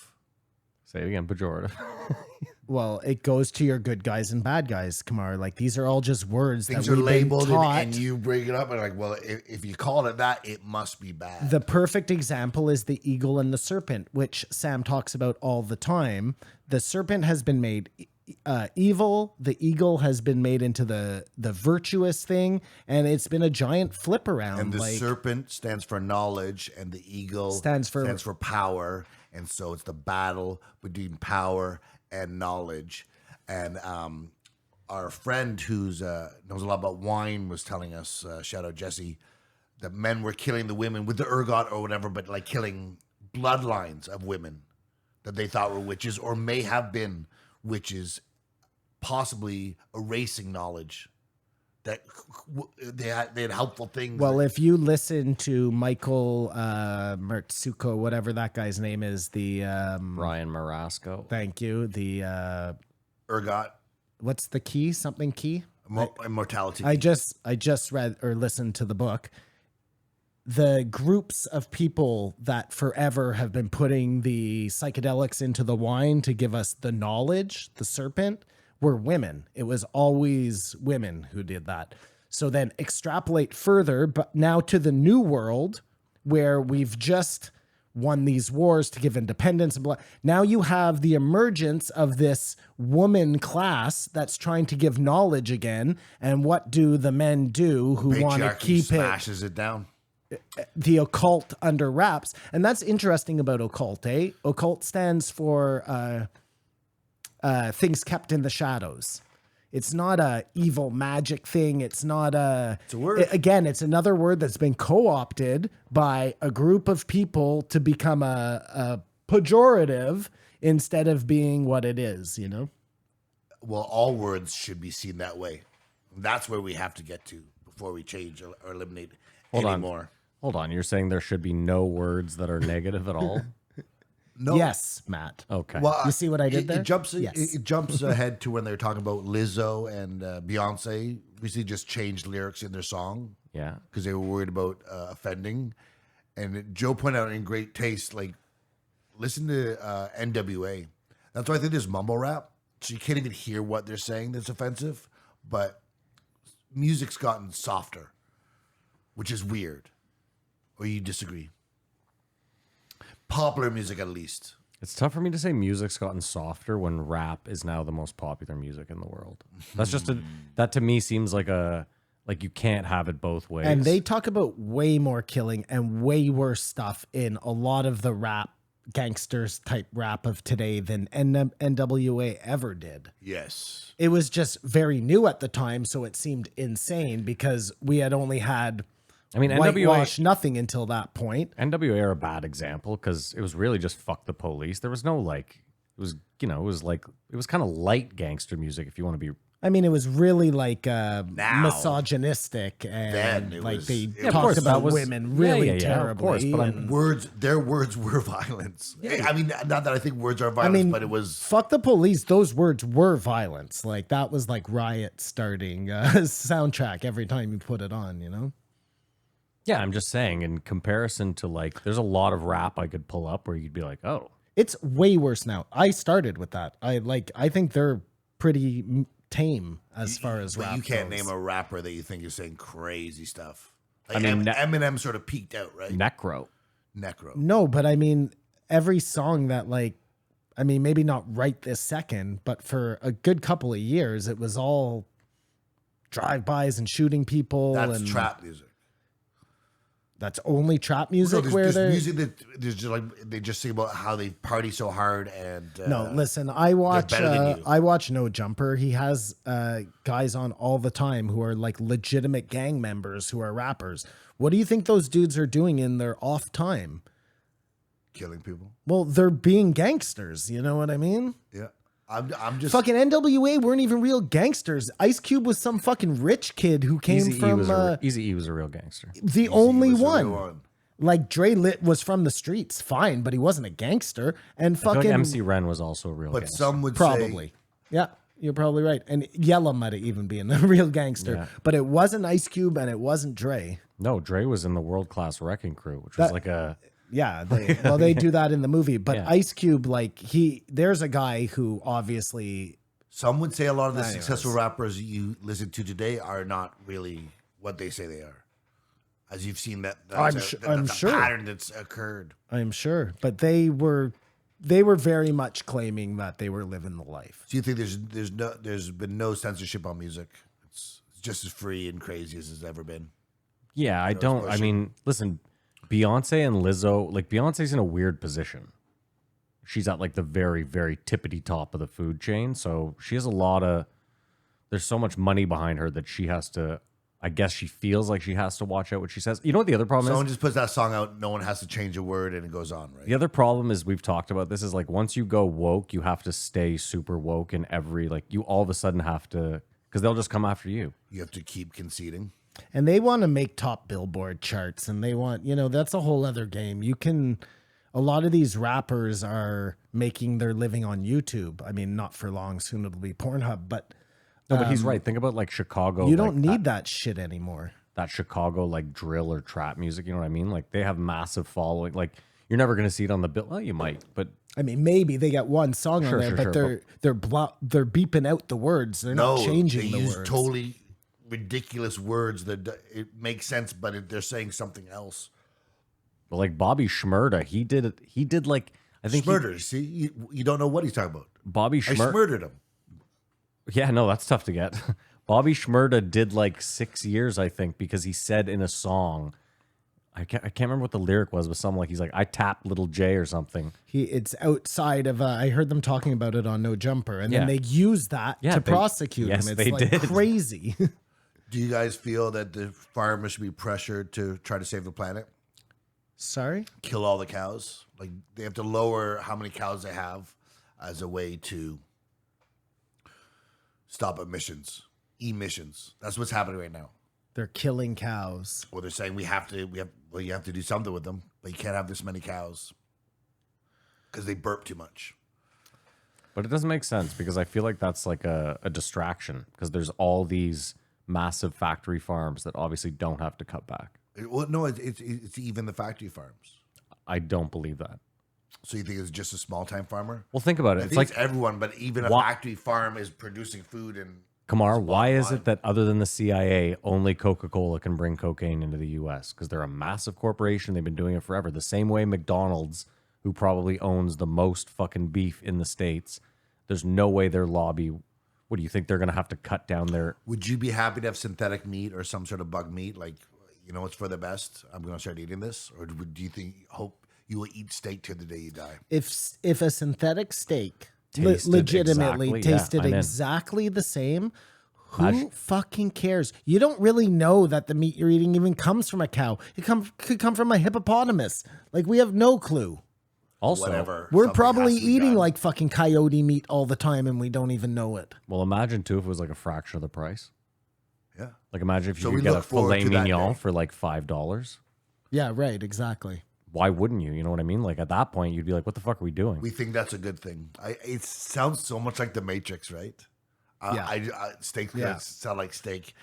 Say it again, pejorative. Well, it goes to your good guys and bad guys, Kumar. Like, these are all just words Things that are we've labeled been taught. and you bring it up and like, well, if you call it that, it must be bad. The perfect example is the eagle and the serpent, which Sam talks about all the time. The serpent has been made evil. The eagle has been made into the virtuous thing, and it's been a giant flip around. And the serpent stands for knowledge, and the eagle stands for power. And so it's the battle between power and knowledge. And our friend who's knows a lot about wine was telling us, shout out Jesse, that men were killing the women with the ergot or whatever, but like killing bloodlines of women that they thought were witches or may have been witches, possibly erasing knowledge. That they had helpful things. Well, if you listen to Michael Mertsuko, whatever that guy's name is, the Ryan Marasco. thank you, the ergot, what's the key? Something key? immortality. I just read or listened to the book. The groups of people that forever have been putting the psychedelics into the wine to give us the knowledge, the serpent, were women. It was always women who did that. So then extrapolate further, but now to the new world where we've just won these wars to give independence and blah. Now you have the emergence of this woman class that's trying to give knowledge again. And what do the men do who want to Patriarchy keep smashes it down. the occult under wraps? And that's interesting about occult, eh? Occult stands for things kept in the shadows. It's not a evil magic thing. It's not It's a word. Again, it's another word that's been co-opted by a group of people to become a pejorative instead of being what it is, Well, all words should be seen that way. That's where we have to get to before we change or eliminate anymore. Hold on. You're saying there should be no words that are negative at all? No. Yes, Matt. Okay. Well, You see what I did there? It jumps. Yes. It jumps ahead to when they're talking about Lizzo and Beyonce. Recently, just changed lyrics in their song Yeah. because they were worried about offending. And Joe pointed out in great taste, like, listen to NWA. That's why I think there's mumble rap, so you can't even hear what they're saying that's offensive. But music's gotten softer, which is weird. Or you disagree? Popular music, at least. It's tough for me to say music's gotten softer when rap is now the most popular music in the world. That's just that to me seems like you can't have it both ways. And they talk about way more killing and way worse stuff in a lot of the rap gangsters type rap of today than NWA ever did. Yes. It was just very new at the time, so it seemed insane because we had only had whitewash nothing until that point. NWA are a bad example because it was really just fuck the police. There was no it was kind of light gangster music if you want to be I mean, it was really like misogynistic, and Then it like was- they yeah, of talked course, about that was- women yeah, really yeah, yeah, of terribly. course, but and- Their words were violence. I mean, not that I think words are I violence, mean, but it was. fuck the police. Those words were violence. Like that was like riot starting soundtrack every time you put it on. You know. Yeah, I'm just saying, in comparison to like, there's a lot of rap I could pull up where you'd be like, oh, It's way worse now. I started with that. I think they're pretty tame as far as But rap you can't goes. name a rapper that you think is saying crazy stuff. Like I mean, Eminem sort of peaked out, right? Necro. Necro. No, but I mean every song that maybe not right this second, but for a good couple of years it was all drive-bys and shooting people. That's and trap music. That's only trap music there's where just they're music that there's just like they just sing about how they party so hard and No, listen, I watch better than you. I watch No Jumper. He has guys on all the time who are like legitimate gang members who are rappers. What do you think those dudes are doing in their off time? killing people. Well, they're being gangsters, you know what I mean? Yeah, I'm just Fucking NWA weren't even real gangsters. Ice Cube was some fucking rich kid who came from Eazy-E was a real gangster. the He only was the one. real one. Like Dre Lit was from the streets, fine, but he wasn't a gangster. And I feel fucking like MC Ren was also a real But gangster. some would probably. say Yeah, you're probably right. And Yella might have even been a real gangster, Yeah. but it wasn't Ice Cube and it wasn't Dre. No, Dre was in the World Class Wrecking Crew, which was That- like a Yeah, they do that in the movie, but Yeah. Ice Cube, like there's a guy who obviously some would say a lot of the Anyways. successful rappers you listen to today are not really what they say they are. As you've seen I'm that's I'm a sure. pattern that's occurred. I'm sure, but they were very much claiming that they were living the life. So you think there's been no censorship on music? It's just as free and crazy as it's ever been. yeah. I don't. I pushing. mean, listen, Beyonce and Lizzo. Like Beyonce's in a weird position. She's at like the very, very tippity top of the food chain, so she has a lot of. There's so much money behind her that she has to. I guess she feels like she has to watch out what she says. You know what the other problem Someone is? just puts that song out, no one has to change a word, and it goes on, right? The other problem is we've talked about this is like once you go woke, you have to stay super woke in every like you all of a sudden have to because they'll just come after you. You have to keep conceding. And they want to make top Billboard charts, and they want, that's a whole other game. A lot of these rappers are making their living on YouTube. I mean, not for long, soon it'll be Pornhub, but No, but he's right. Think about like Chicago. you like, don't need that shit anymore. that Chicago like drill or trap music. You know what I mean? Like they have massive following. Like you're never gonna see it on the bill. Well, you might, but I mean, maybe they got one song on Sure, there, sure, but sure, they're beeping out the words. They're No, not changing they the use words. totally ridiculous words that it makes sense, but they're saying something else. but like Bobby Shmurda, he did like I think Murder. See, you don't know what he's talking about. Bobby I Shmurda. murdered him. Yeah, no, that's tough to get. Bobby Shmurda did like 6 years, I think, because he said in a song, I can't remember what the lyric was, but something like he's like, I tapped Little J or something. It's outside of. I heard them talking about it on No Jumper, and Yeah. then they use that Yeah, to they- prosecute yes, him. It's they like did. crazy. Do you guys feel that the farmers should be pressured to try to save the planet? Sorry. Kill all the cows? Like they have to lower how many cows they have as a way to stop emissions. That's what's happening right now. They're killing cows. Well, they're saying you have to do something with them, but you can't have this many cows because they burp too much. But it doesn't make sense because I feel like that's like a distraction because there's all these massive factory farms that obviously don't have to cut back. Well, no, it's even the factory farms. I don't believe that. So you think it's just a small time farmer? Well, think about it. I It's think like, it's everyone, but even a Wha- factory farm is producing food and Kamar, why is line. it that other than the CIA, only Coca-Cola can bring cocaine into the U.S.? Because they're a massive corporation. They've been doing it forever. The same way McDonald's, who probably owns the most fucking beef in the States, there's no way their lobby. What do you think they're going to have to cut down their? Would you be happy to have synthetic meat or some sort of bug meat? Like, it's for the best. I'm going to start eating this. Or do you hope you will eat steak till the day you die? If a synthetic steak Tasted legitimately exactly- yeah, tasted I'm in. exactly the same, who Imagine- fucking cares? You don't really know that the meat you're eating even comes from a cow. It could come from a hippopotamus. Like we have no clue. Also, whatever. We're something probably has to be eating done. like fucking coyote meat all the time and we don't even know it. well, imagine too if it was like a fraction of the price. Yeah. Like imagine if you So could we get a look forward filet to that mignon day. for like $5. Yeah, right. Exactly. Why wouldn't you? You know what I mean? Like at that point, you'd be like, "What the fuck are we doing?" We think that's a good thing. It sounds so much like the Matrix, right? Yeah. Steak Yeah. sound like steak.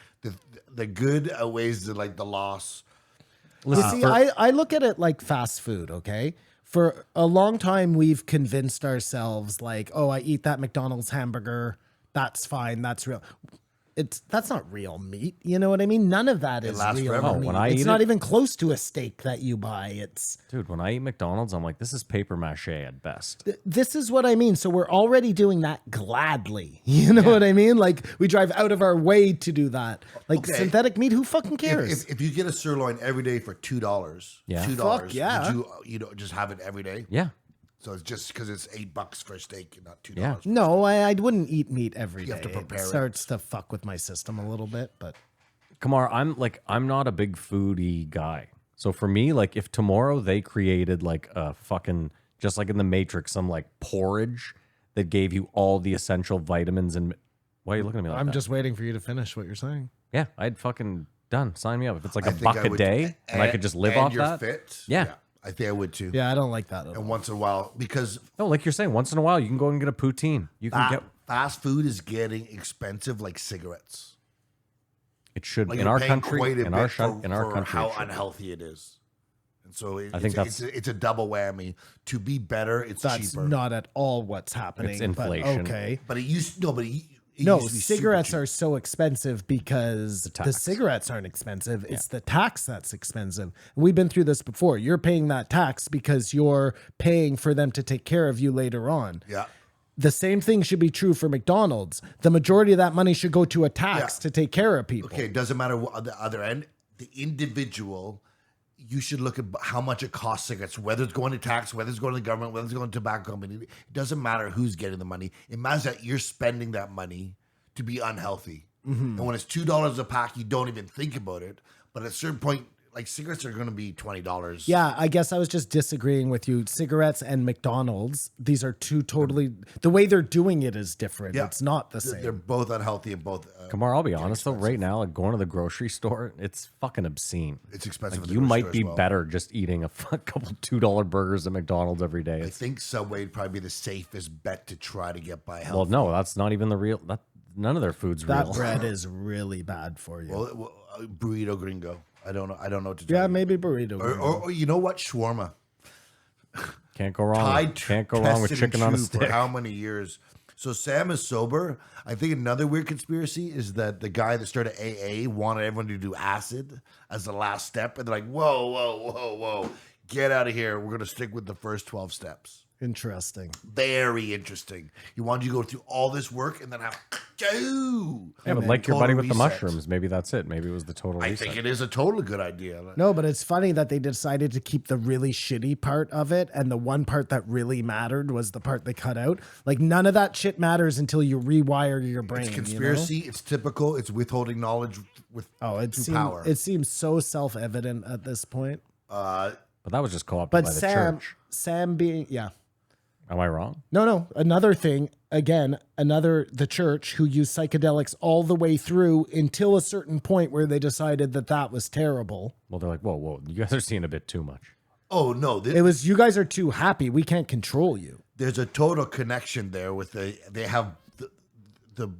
The good outweighs the loss. You Listen, see, for- I look at it like fast food, okay? For a long time, we've convinced ourselves like, oh, I eat that McDonald's hamburger. That's fine. That's real. That's not real meat. You know what I mean? None of that is lasts real forever. meat. When I It's eat not it- even close to a steak that you buy. It's dude, when I eat McDonald's, I'm like, this is paper mache at best. this is what I mean. So we're already doing that gladly. You know what I mean? Like we drive out of our way to do that. Like Okay. synthetic meat, who fucking cares? If you get a sirloin every day for $2, Yeah. $2, Fuck yeah. would you just have it every day? Yeah, So it's just because it's $8 for a steak and not $2. Yeah. No, I wouldn't eat meat every day. You have to prepare it it. starts to fuck with my system a little bit, but Kamar, I'm not a big foodie guy. So for me, like if tomorrow they created like a fucking just like in the Matrix, some like porridge that gave you all the essential vitamins and why are you looking at me like I'm that? just waiting for you to finish what you're saying. Yeah, I'd fucking done. Sign me up. If it's like I a think buck I a would- day and I could just live and off you're that. fit. Yeah. I think I would too. Yeah, I don't like that at all. And once in a while, because No, like you're saying, once in a while you can go and get a poutine. You can get fast food is getting expensive like cigarettes. it should Like in you're our paying country, quite a in our bit shun- in our for country. how it should. unhealthy it is. And so I think it's a double whammy. To be better, it's That's cheaper. not at all what's happening. It's but inflation. okay. But it used no, but it No, used to be super cigarettes cheap. are so expensive because the tax. cigarettes aren't expensive. It's the tax that's expensive. We've been through this before. You're paying that tax because you're paying for them to take care of you later on. Yeah. The same thing should be true for McDonald's. The majority of that money should go to a tax Yeah. to take care of people. Okay, it doesn't matter what on the other end. The individual, you should look at how much it costs cigarettes, whether it's going to tax, whether it's going to the government, whether it's going to tobacco company. It doesn't matter who's getting the money. It matters that you're spending that money to be unhealthy. And when it's $2 a pack, you don't even think about it. But at a certain point, like cigarettes are going to be $20. Yeah, I guess I was just disagreeing with you. Cigarettes and McDonald's, these are two totally, the way they're doing it is different. Yeah. It's not the same. They're both unhealthy and both. Kamar, I'll be honest though, right now, like going to the grocery store, it's fucking obscene. It's expensive. at the You grocery might store be as well. better just eating a couple $2 burgers at McDonald's every day. I It's, think Subway would probably be the safest bet to try to get by well, health. no, that's not even the real. That none of their food's that real. bread is really bad for you. Well, burrito gringo. I don't know. I don't know what to tell Yeah, you. maybe burrito. Or you know what? Shawarma. Can't go wrong. Tied Can't go wrong with tested and chicken on a true stick. For how many years? So Sam is sober. I think another weird conspiracy is that the guy that started AA wanted everyone to do acid as the last step, and they're like, "Whoa, whoa, whoa, whoa, get out of here! We're gonna stick with the first 12 steps." Interesting. Very interesting. You wanted you to go through all this work and then have Yeah, but like your total buddy with the reset. mushrooms, maybe that's it. Maybe it was the total I reset. think it is a totally good idea. No, but it's funny that they decided to keep the really shitty part of it, and the one part that really mattered was the part they cut out. Like none of that shit matters until you rewire your brain. It's conspiracy. It's typical. It's withholding knowledge with It through seems, power. it seems so self-evident at this point. But that was just co-opted But by the Sam, church. Sam being Am I wrong? No. Another thing, again, the church who used psychedelics all the way through until a certain point where they decided that that was terrible. Well, they're like, whoa, you guys are seeing a bit too much. Oh no! It was, you guys are too happy. We can't control you. There's a total connection there with they have the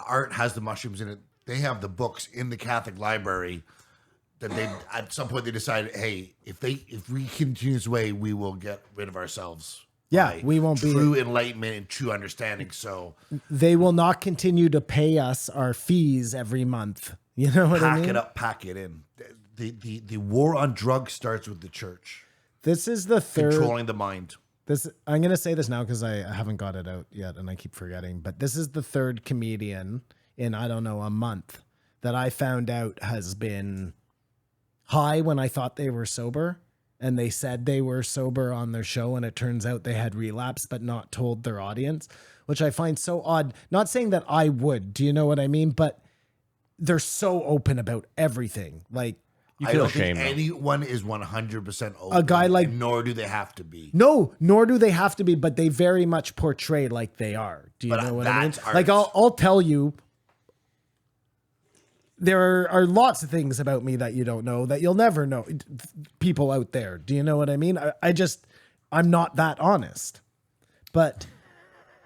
art has the mushrooms in it. They have the books in the Catholic library that they at some point they decided, hey, if we continue this way, we will get rid of ourselves. Yeah, by we won't be- true enlightenment and true understanding. So They will not continue to pay us our fees every month. You know what I pack mean? it up, pack it in. The war on drugs starts with the church This is the third. controlling the mind. I'm going to say this now because I haven't got it out yet and I keep forgetting. But this is the third comedian in, I don't know, a month that I found out has been high when I thought they were sober. And they said they were sober on their show, and it turns out they had relapsed, but not told their audience, which I find so odd. Not saying that I would, do you know what I mean? But they're so open about everything. Like, You I feel don't think ashamed, though. anyone is 100% open. A guy like- and nor do they have to be. No, nor do they have to be, but they very much portray like they are. Do you But know what I mean? that's art. Like I'll tell you, there are lots of things about me that you don't know that you'll never know. People out there, do you know what I mean? I'm not that honest. But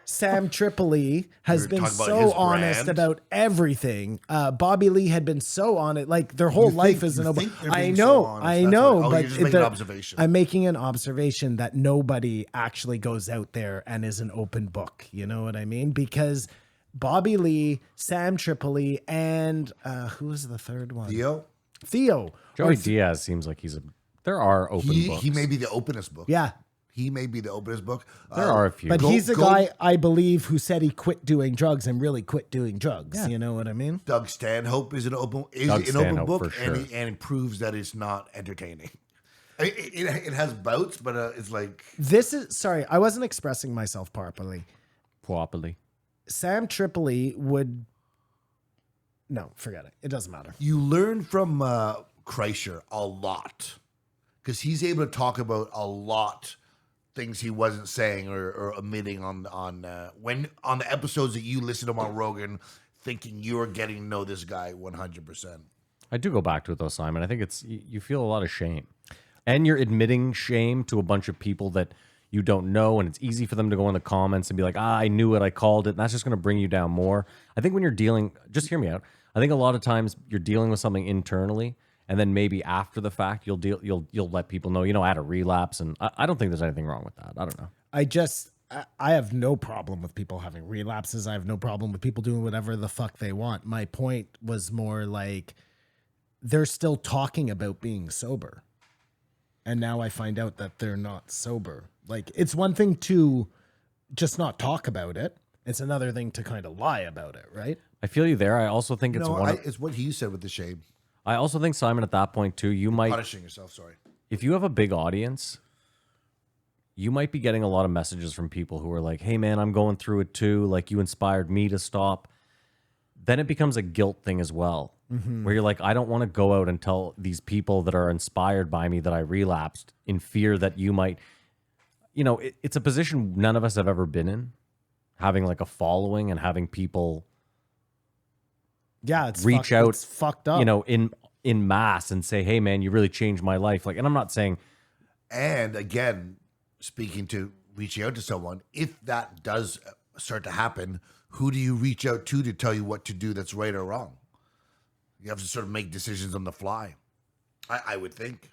Sam Tripoli has were been talking about so his honest brand. about everything. Bobby Lee had been so on it. Like their whole life is an think they're I being know, so honest. I That's know, why- but you're just making an observation. I'm making an observation that nobody actually goes out there and is an open book. You know what I mean? Because Bobby Lee, Sam Tripoli, and who was the third one? Theo. Joey Diaz seems like there are open books. He may be the openest book. Yeah. He may be the openest book. There are a few. But he's the guy, I believe, who said he quit doing drugs and really quit doing drugs. Yeah. You know what I mean? Doug Stanhope is an open Stanhope, book, for sure. and it proves that it's not entertaining. It has bouts, but it's like Sorry, I wasn't expressing myself properly. Properly. Sam Tripoli would. No, forget it. It doesn't matter. you learn from Kreischer a lot because he's able to talk about a lot things he wasn't saying or omitting on the episodes that you listen to him on Rogan, thinking you are getting to know this guy 100%. I do go back to it though, Simon. I think you feel a lot of shame, and you're admitting shame to a bunch of people that you don't know, and it's easy for them to go in the comments and be like, I knew it, I called it, and that's just going to bring you down more. I think when you're dealing, just hear me out. I think a lot of times you're dealing with something internally, and then maybe after the fact you'll let people know, I had a relapse, and I don't think there's anything wrong with that. I don't know. I have no problem with people having relapses. I have no problem with people doing whatever the fuck they want. My point was more like they're still talking about being sober. And now I find out that they're not sober. Like, it's one thing to just not talk about it. It's another thing to kind of lie about it, right? I feel you there. I also think it's It's what he said with the shame. I also think, Simon, at that point too, you might, Punishing yourself, sorry. if you have a big audience, you might be getting a lot of messages from people who are like, hey man, I'm going through it too. Like, you inspired me to stop. Then it becomes a guilt thing as well, where you're like, I don't want to go out and tell these people that are inspired by me that I relapsed in fear that you might, it's a position none of us have ever been in, having like a following and having people Yeah, it's reach out, it's fucked up. in mass and say, hey man, you really changed my life. Like, and I'm not saying, And again, speaking to reaching out to someone, if that does start to happen, who do you reach out to tell you what to do that's right or wrong? You have to sort of make decisions on the fly, I would think.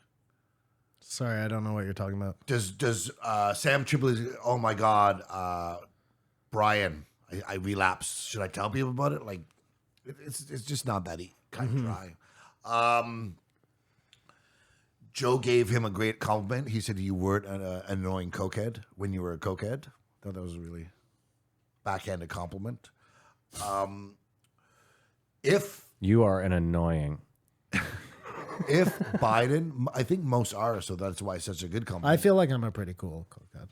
Sorry, I don't know what you're talking about. Does Sam Tripoli, oh my God, Brian, I relapsed. Should I tell people about it? Like, it's just not that kind of dry. Joe gave him a great compliment. He said you weren't an annoying cokehead when you were a cokehead. I thought that was a really backhanded compliment. If you are an annoying. Biden, I think most are, so that's why it's such a good compliment. I feel like I'm a pretty cool cokehead.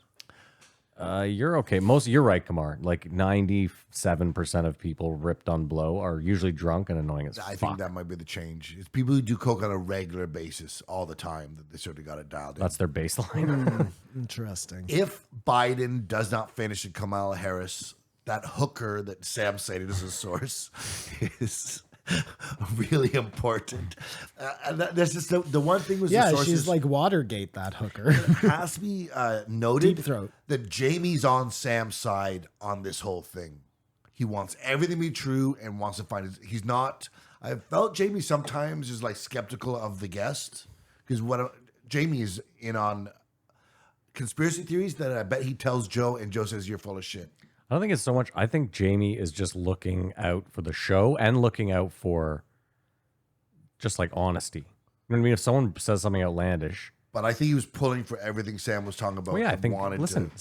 You're okay. You're right, Kamar. Like 97% of people ripped on blow are usually drunk and annoying as I fuck. think that might be the change. It's people who do coke on a regular basis all the time that they sort of got it dialed in. That's their baseline. Interesting. If Biden does not finish and Kamala Harris, that hooker that Sam cited as a source is really important. And that's just the one thing was Yeah, the sources. she's like Watergate, that hooker. Has to be noted Deep throat. that Jamie's on Sam's side on this whole thing. He wants everything to be true and wants to find he's not. I felt Jamie sometimes is like skeptical of the guest because Jamie is in on conspiracy theories that I bet he tells Joe and Joe says you're full of shit. I don't think it's so much. I think Jamie is just looking out for the show and looking out for just like honesty. You know what I mean? If someone says something outlandish. But I think he was pulling for everything Sam was talking about. Well, yeah, I and think, wanted listen, to,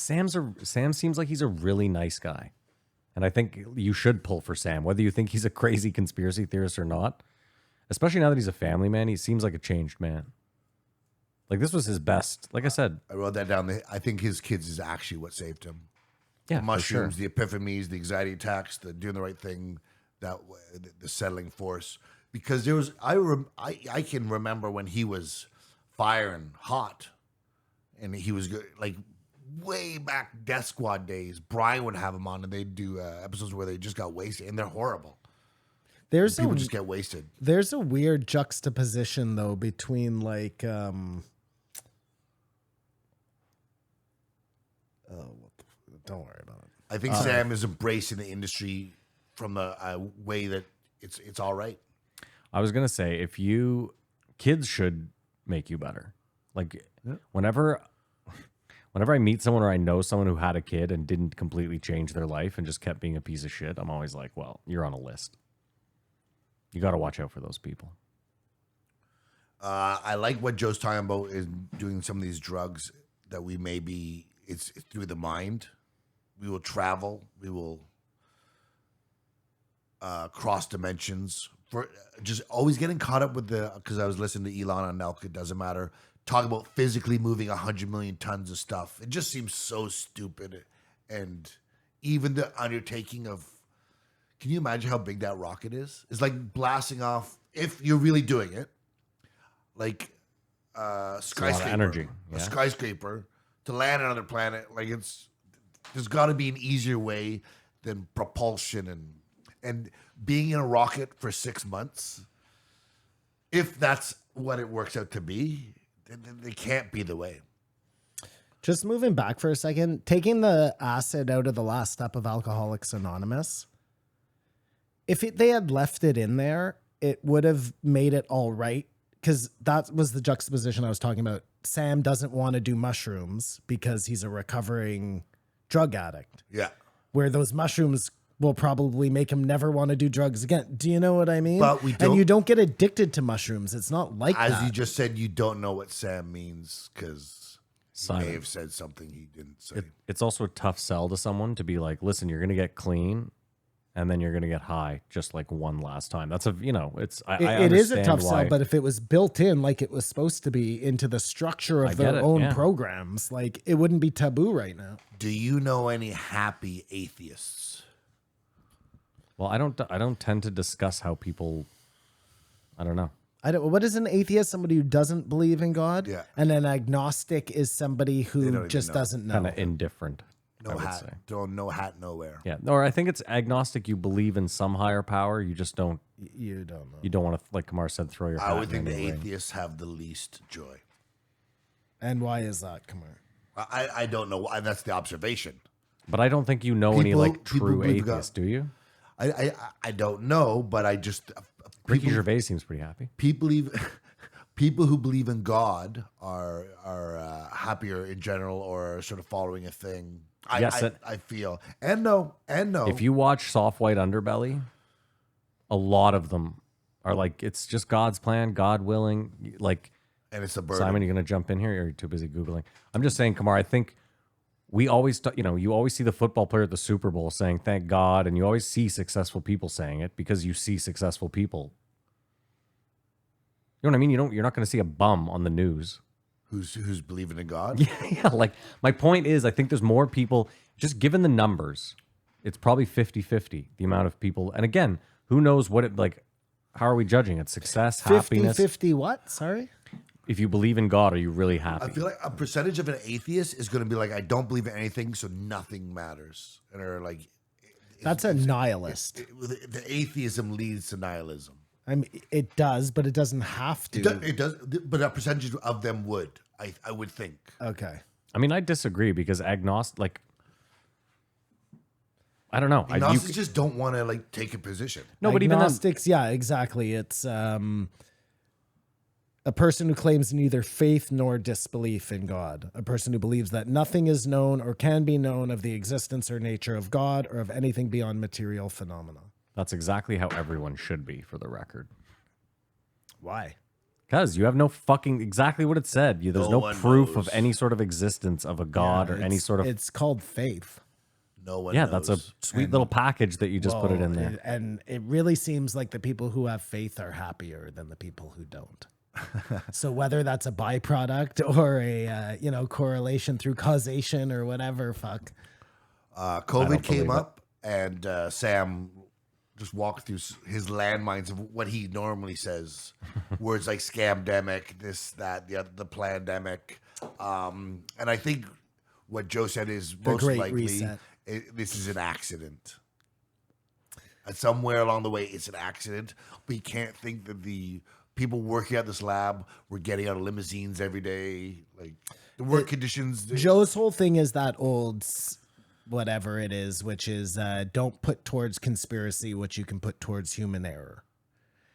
Sam seems like he's a really nice guy. And I think you should pull for Sam, whether you think he's a crazy conspiracy theorist or not. Especially now that he's a family man, he seems like a changed man. Like, this was his best. Like I said. I wrote that down. I think his kids is actually what saved him. Yeah, The mushrooms, for sure. the epiphanies, the anxiety attacks, the doing the right thing, the settling force. because there was I can remember when he was firing hot, and he was good, like way back Death Squad days. Brian would have him on, and they'd do episodes where they just got wasted, and they're horrible. People just get wasted. There's a weird juxtaposition though between like don't worry about it. I think Sam is embracing the industry from a way that it's all right. I was gonna say, kids should make you better. Like whenever I meet someone or I know someone who had a kid and didn't completely change their life and just kept being a piece of shit, I'm always like, well, you're on a list. You got to watch out for those people. I like what Joe's talking about is doing some of these drugs that we maybe it's through the mind. We will travel. We will cross dimensions. For just always getting caught up with because I was listening to Elon on Nelk. It doesn't matter. Talk about physically moving 100 million tons of stuff. It just seems so stupid. And even the undertaking of, can you imagine how big that rocket is? It's like blasting off, if you're really doing it, like skyscraper, a lot of energy. Yeah. A skyscraper to land on another planet. Like there's got to be an easier way than propulsion and being in a rocket for 6 months. If that's what it works out to be, then they can't be the way. Just moving back for a second, taking the acid out of the last step of Alcoholics Anonymous. If they had left it in there, it would have made it all right. Because that was the juxtaposition I was talking about. Sam doesn't want to do mushrooms because he's a recovering drug addict. Yeah. Where those mushrooms will probably make him never want to do drugs again. Do you know what I mean? But and you don't get addicted to mushrooms. It's not like as that. you just said, you don't know what Sam means because he Simon. may have said something he didn't say. It's also a tough sell to someone to be like, listen, you're going to get clean and then you're going to get high just like one last time. That's it is a tough sell, but if it was built in like it was supposed to be into the structure of their own programs, like it wouldn't be taboo right now. Do you know any happy atheists? Well, I don't tend to discuss how people, I don't know. What is an atheist? Somebody who doesn't believe in God? Yeah. And an agnostic is somebody who just doesn't know. Kind of indifferent. No hat. No hat, nowhere. Yeah. Or I think it's agnostic. You believe in some higher power. You just don't. You don't know. You don't want to, like Kamar said, throw your hat I would think in the the ring. atheists have the least joy. And why is that, Kamar? I don't know why. That's the observation. But I don't think you know any like true atheists, do you? I don't know, but I just Ricky Gervais seems pretty happy. people who believe in God are happier in general or sort of following a thing. I feel and no. If you watch Soft White Underbelly, a lot of them are like it's just God's plan, God willing. Like, and it's a burden. Simon, you're gonna jump in here. Or you're too busy googling. I'm just saying, Kamar. I think we always, you always see the football player at the Super Bowl saying "Thank God," and you always see successful people saying it because you see successful people. You know what I mean? You're not going to see a bum on the news. Who's believing in God? Yeah, like my point is, I think there's more people, just given the numbers, it's probably 50-50, the amount of people. And again, who knows what it, like, how are we judging it? Success, happiness? 50-50 what? Sorry? If you believe in God, are you really happy? I feel like a percentage of an atheist is going to be like, I don't believe in anything, so nothing matters. And are like... That's a nihilist. The atheism leads to nihilism. I mean, it does, but it doesn't have to. It does, but a percentage of them would. I would think. Okay. I mean, I disagree because agnostic, like, I don't know. Agnostics just don't want to like take a position. No, but even agnostics, yeah, exactly. It's a person who claims neither faith nor disbelief in God. A person who believes that nothing is known or can be known of the existence or nature of God or of anything beyond material phenomena. That's exactly how everyone should be, for the record. Why? Because you have no fucking, exactly what it said. There's no proof knows. of any sort of existence of a God or any sort of... It's called faith. No one Yeah, knows. that's a sweet little package that you just put it in there. And it really seems like the people who have faith are happier than the people who don't. So whether that's a byproduct or a correlation through causation or whatever, fuck. COVID came up and Sam just walk through his landmines of what he normally says. Words like scamdemic, this, that, the plandemic. And I think what Joe said is most Great likely Reset. This is an accident. And somewhere along the way, it's an accident. But you can't think that the people working at this lab were getting out of limousines every day. Like, the work conditions. Joe's whole thing is that old whatever it is, which is don't put towards conspiracy what you can put towards human error.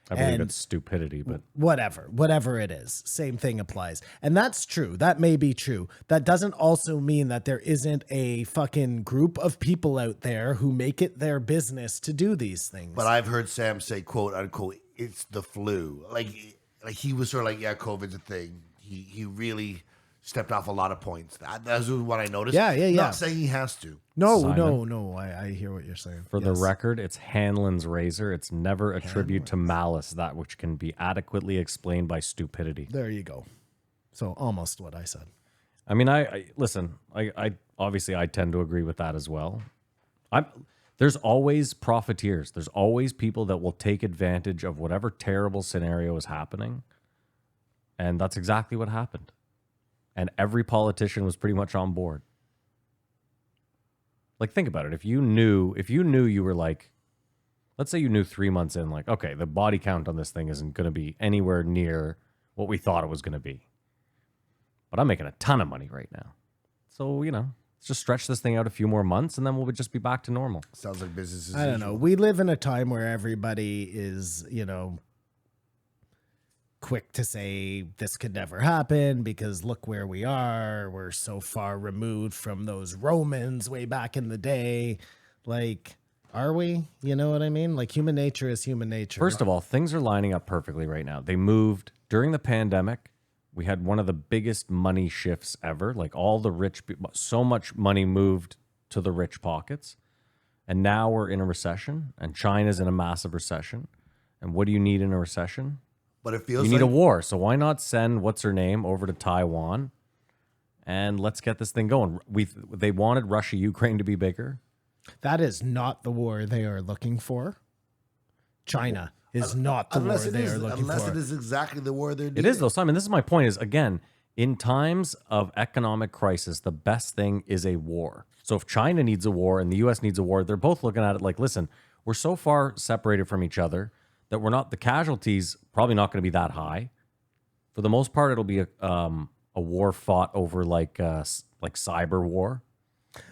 I believe And- it's stupidity, but whatever it is, same thing applies. And that's true. That may be true. That doesn't also mean that there isn't a fucking group of people out there who make it their business to do these things. But I've heard Sam say, quote unquote, it's the flu. Like he was sort of like, yeah, COVID's a thing. He really stepped off a lot of points. That's what I noticed. Yeah. Not saying he has to. no, Simon. no. I hear what you're saying. for the Yes. record, it's Hanlon's razor. It's never attribute to malice that which can be adequately explained by stupidity. There you go. So almost what I said. I mean, I listen. I obviously I tend to agree with that as well. There's always profiteers. There's always people that will take advantage of whatever terrible scenario is happening, and that's exactly what happened. And every politician was pretty much on board. Like, think about it. If you knew you were like, let's say you knew 3 months in, like, okay, the body count on this thing isn't going to be anywhere near what we thought it was going to be. But I'm making a ton of money right now. So, let's just stretch this thing out a few more months and then we'll just be back to normal. Sounds like business as I don't know. usual. We live in a time where everybody is, quick to say this could never happen because look where we are. We're so far removed from those Romans way back in the day. Like, are we? You know what I mean? Like, human nature is human nature. First of all, things are lining up perfectly right now. They moved during the pandemic. We had one of the biggest money shifts ever. Like, all the rich people, so much money moved to the rich pockets. And now we're in a recession, and China's in a massive recession. And what do you need in a recession? But it feels You need like a war. So why not send what's her name over to Taiwan and let's get this thing going? They wanted Russia, Ukraine to be bigger. that is not the war they are looking for. China is not the war unless they are looking unless for. it is exactly the war they're doing. It is though, Simon. This is my point. Is again, in times of economic crisis, the best thing is a war. So if China needs a war and the U.S. needs a war, they're both looking at it like, listen, we're so far separated from each other that we're not. The casualties probably not going to be that high. For the most part, it'll be a war fought over like cyber war.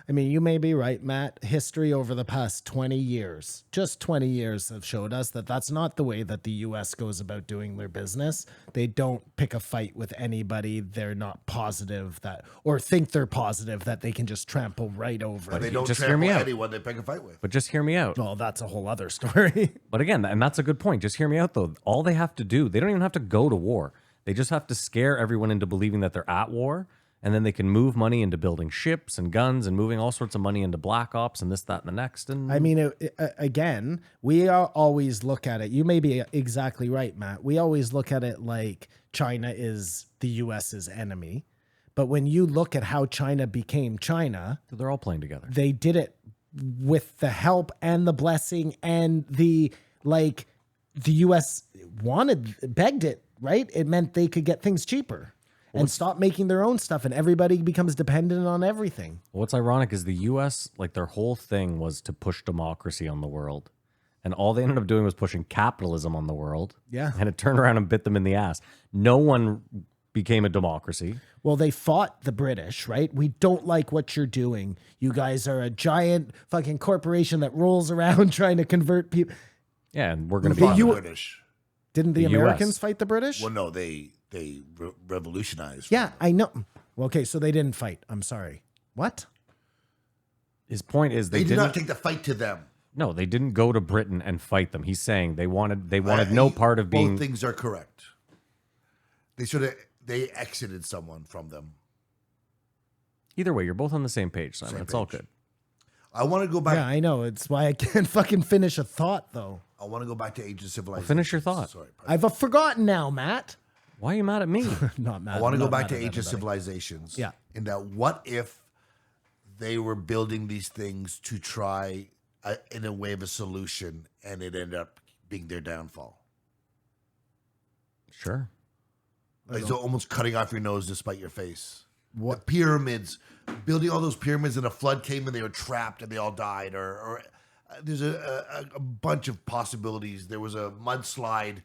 I mean, you may be right, Matt. History over the past 20 years, just 20 years, have showed us that that's not the way that the U.S. goes about doing their business. They don't pick a fight with anybody. They're not positive that, or think they're positive that they can just trample right over. They don't Just hear trample me out. anyone they pick a fight with. But just hear me out. Well, that's a whole other story. But again, and that's a good point. Just hear me out, though. All they have to do, they don't even have to go to war. They just have to scare everyone into believing that they're at war, and then they can move money into building ships and guns and moving all sorts of money into black ops and this, that, and the next. And I mean, again, we always look at it. You may be exactly right, Matt. We always look at it like China is the U.S.'s enemy. But when you look at how China became China, they're all playing together. they did it with the help and the blessing and the U.S. begged it, right? It meant they could get things cheaper and stop making their own stuff, and everybody becomes dependent on everything. What's ironic is the U.S., like their whole thing was to push democracy on the world. And all they ended up doing was pushing capitalism on the world. Yeah. And it turned around and bit them in the ass. No one became a democracy. Well, they fought the British, right? We don't like what you're doing. You guys are a giant fucking corporation that rolls around trying to convert people. Yeah, and we're going to Who be... fought the British? Didn't the The US. Americans fight the British? Well, no, they revolutionized. Yeah, I know. Well, okay, so they didn't fight. I'm sorry. What? His point is They did didn't... not take the fight to them. No, they didn't go to Britain and fight them. He's saying they wanted no part of being... Both things are correct. They exited someone from them. Either way, you're both on the same page, Simon. Same It's all page. good. I want to go back. Yeah, I know. It's why I can't fucking finish a thought, though. I want to go back to Age of Civilization. Finish your thought. Sorry. I've forgotten now, Matt. Why are you mad at me? Not mad. I want to not go back mad to at Age of everybody. Civilizations. Yeah. In that, what if they were building these things to try in a way of a solution, and it ended up being their downfall. Sure. Like, so almost cutting off your nose to spite your face. What? The pyramids, building all those pyramids, and a flood came and they were trapped and they all died. Or there's a bunch of possibilities. There was a mudslide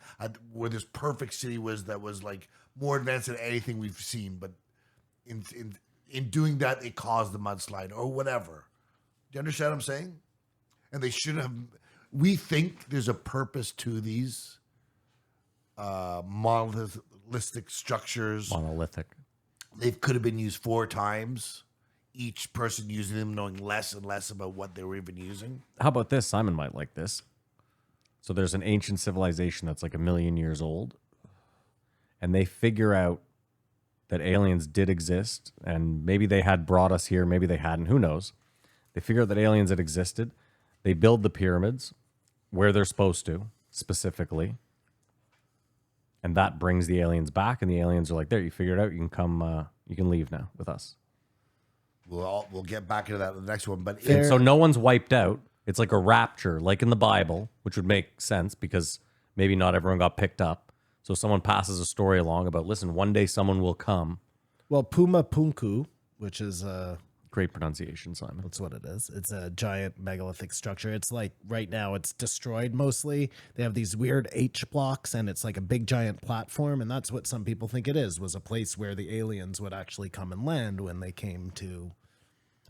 where this perfect city was that was like more advanced than anything we've seen. But in doing that, it caused the mudslide or whatever. Do you understand what I'm saying? And they should have. We think there's a purpose to these monolithic structures. Monolithic. They could have been used 4 times. Each person using them knowing less and less about what they were even using. How about this? Simon might like this. So there's an ancient civilization that's like 1 million years old. And they figure out that aliens did exist. And maybe they had brought us here. Maybe they hadn't. Who knows? They figure out that aliens had existed. They build the pyramids where they're supposed to, specifically. And that brings the aliens back. And the aliens are like, there, you figured it out. You can come, you can leave now with us. We'll get back into that in the next one. But And so no one's wiped out. It's like a rapture, like in the Bible, which would make sense because maybe not everyone got picked up. So someone passes a story along about, listen, one day someone will come. Well, Puma Punku, which is Great pronunciation, Simon. that's what it is. It's a giant megalithic structure. It's like right now it's destroyed mostly. They have these weird H blocks and it's like a big giant platform. And that's what some people think it is, was a place where the aliens would actually come and land when they came to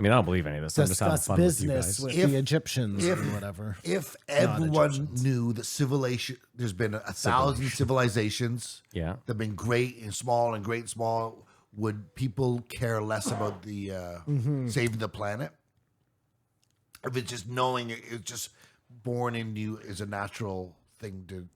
I mean, I don't believe any of this. I'm just having discuss fun with you business guys. with the Egyptians or whatever. if everyone Egyptians. knew that civilization, there's been 1,000 civilizations Yeah. that have been great and small and great and small, would people care less about the saving the planet? If it's just knowing it's just born in you is a natural thing to.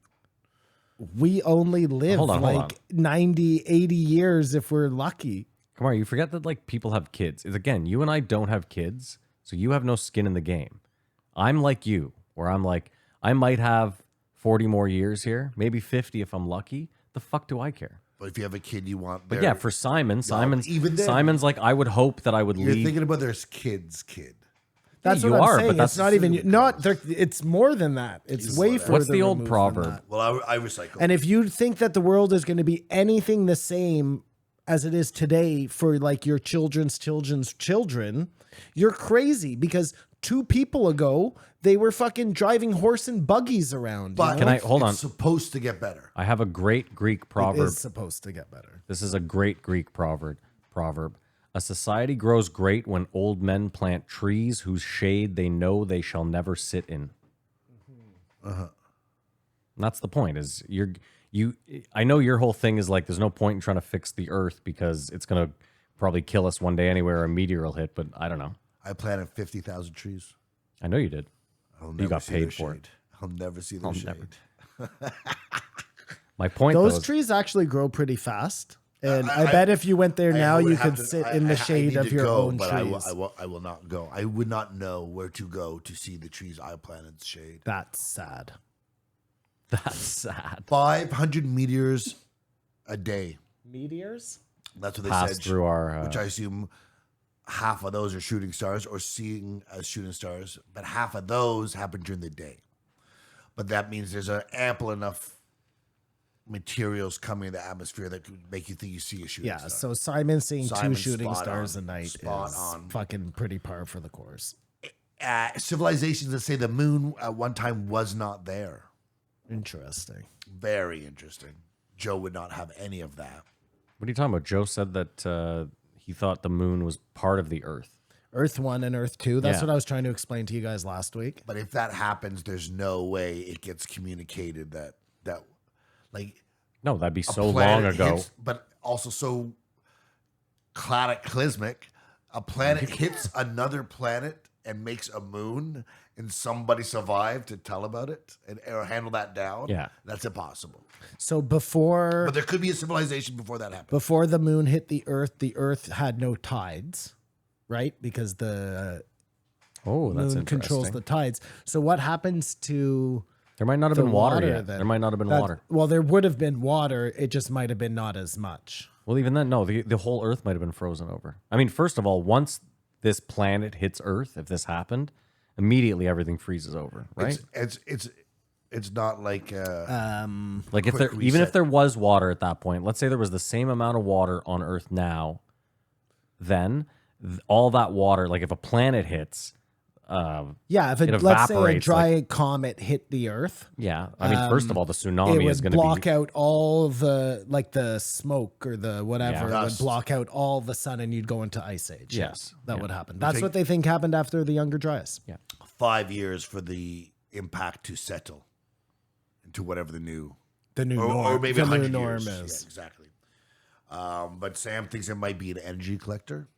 We only live Hold on. like 90, 80 years if we're lucky. Come on, you forget that like people have kids. It's, again, you and I don't have kids, so you have no skin in the game. I'm like you, where I'm like, I might have 40 more years here, maybe 50 if I'm lucky. The fuck do I care? But if you have a kid, you want. But yeah, for Simon's even then- Simon's like, I would hope that I would you're leave. thinking about their kid's kid. That's you what I'm are, saying. but that's it's not even not. It's more than that. It's way further. What's the old removed than proverb? that. Well, I recycle. And if you think that the world is going to be anything the same as it is today for like your children's children, you're crazy, because 2 people ago they were fucking driving horse and buggies around. But Can I hold on? It's supposed to get better. I have a great Greek It proverb. is supposed to get better. This is a great Greek proverb. A society grows great when old men plant trees whose shade they know they shall never sit in. And that's the point. Is I know your whole thing is like there's no point in trying to fix the earth because it's gonna probably kill us one day anyway, or a meteor will hit. But I don't know. I planted 50,000 trees. I know you did. I'll You got see their paid for shade. I'll never see their shade. My point Those though, is- trees actually grow pretty fast. And I bet if you went there now, you could sit in the shade of your own but trees. I will not go. I would not know where to go to see the trees I planted in shade. That's sad. that's sad. 500 meteors a day. Meteors? That's what they Pass said. through our. Which I assume half of those are shooting stars or seeing as shooting stars, but half of those happen during the day. But that means there's an ample enough materials coming in the atmosphere that could make you think you see a shooting Yeah, star. so Simon's seeing 2 Simon's shooting spot stars on. a night Spot is on. fucking pretty par for the course. Civilizations that say the moon at one time was not there. Interesting. Very interesting. Joe would not have any of that. What are you talking about? Joe said that he thought the moon was part of the Earth. Earth 1 and Earth 2. That's Yeah. what I was trying to explain to you guys last week. But if that happens, there's no way it gets communicated that like No, that'd be a so long planet ago. hits, but also so cataclysmic. A planet hits another planet and makes a moon, and somebody survived to tell about it and or handle that down. Yeah. That's impossible. So before But there could be a civilization before that happened. before the moon hit the Earth had no tides, right? Because the Oh, that's moon interesting. controls the tides. So what happens to There might not have the been water, water yet. then? There might not have been That- water. Well, there would have been water. It just might have been not as much. Well, even then, no, the whole Earth might have been frozen over. I mean, first of all, once this planet hits Earth, if this happened, immediately everything freezes over, right? It's not like Like if quick there even if reset. there was water at that point, let's say there was the same amount of water on Earth now, then all that water, like if a planet hits, Yeah, if it let's say a evaporates, dry comet hit the Earth, yeah. I mean, first of all, the it tsunami is would going to block be out all the the smoke or the whatever. Yeah. It would Dust. block out all the sun, and you'd go into ice age. Yes. that Yeah. would happen. That's take- what they think happened after the Younger Dryas. yeah. 5 years for the impact to settle into whatever the new The new or, norm, or maybe the new 100 norm years. is. Yeah, exactly. But Sam thinks it might be an energy collector.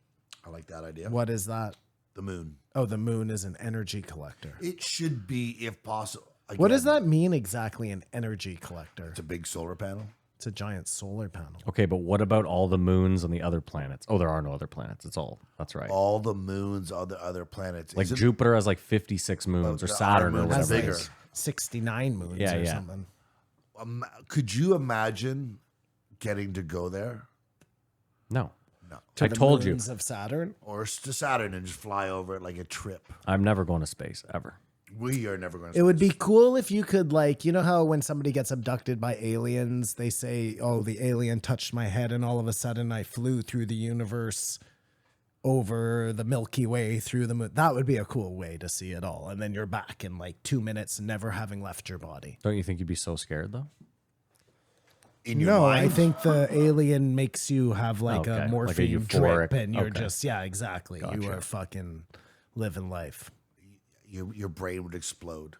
I like that idea. What is that? The moon. Oh, the moon is an energy collector. It should be, if possible. What does Again, that mean exactly? An energy collector? It's a big solar panel. It's a giant solar panel. Okay, but what about all the moons on the other planets? Oh, there are no other planets. It's all that's right. All the moons on the other planets. Like Isn't- Jupiter has like 56 moons, or the Saturn, our or moon's Has whatever. like bigger. 69 moons Yeah, or yeah. something. Could you imagine getting to go there? No, No. To I the told you, moons of Saturn. Or to Saturn and just fly over it like a trip. I'm never going to space ever. We are never going to. It would be cool if you could, like, you know how when somebody gets abducted by aliens, they say, oh, the alien touched my head, and all of a sudden I flew through the universe over the Milky Way through the moon. That would be a cool way to see it all. And then you're back in like 2 minutes, never having left your body. Don't you think you'd be so scared though? in your No, mind. I think the alien makes you have like Okay, a like a morphine euphoric- drip, and you're okay. just, yeah, exactly. You Gotcha. are fucking living life. your brain would explode.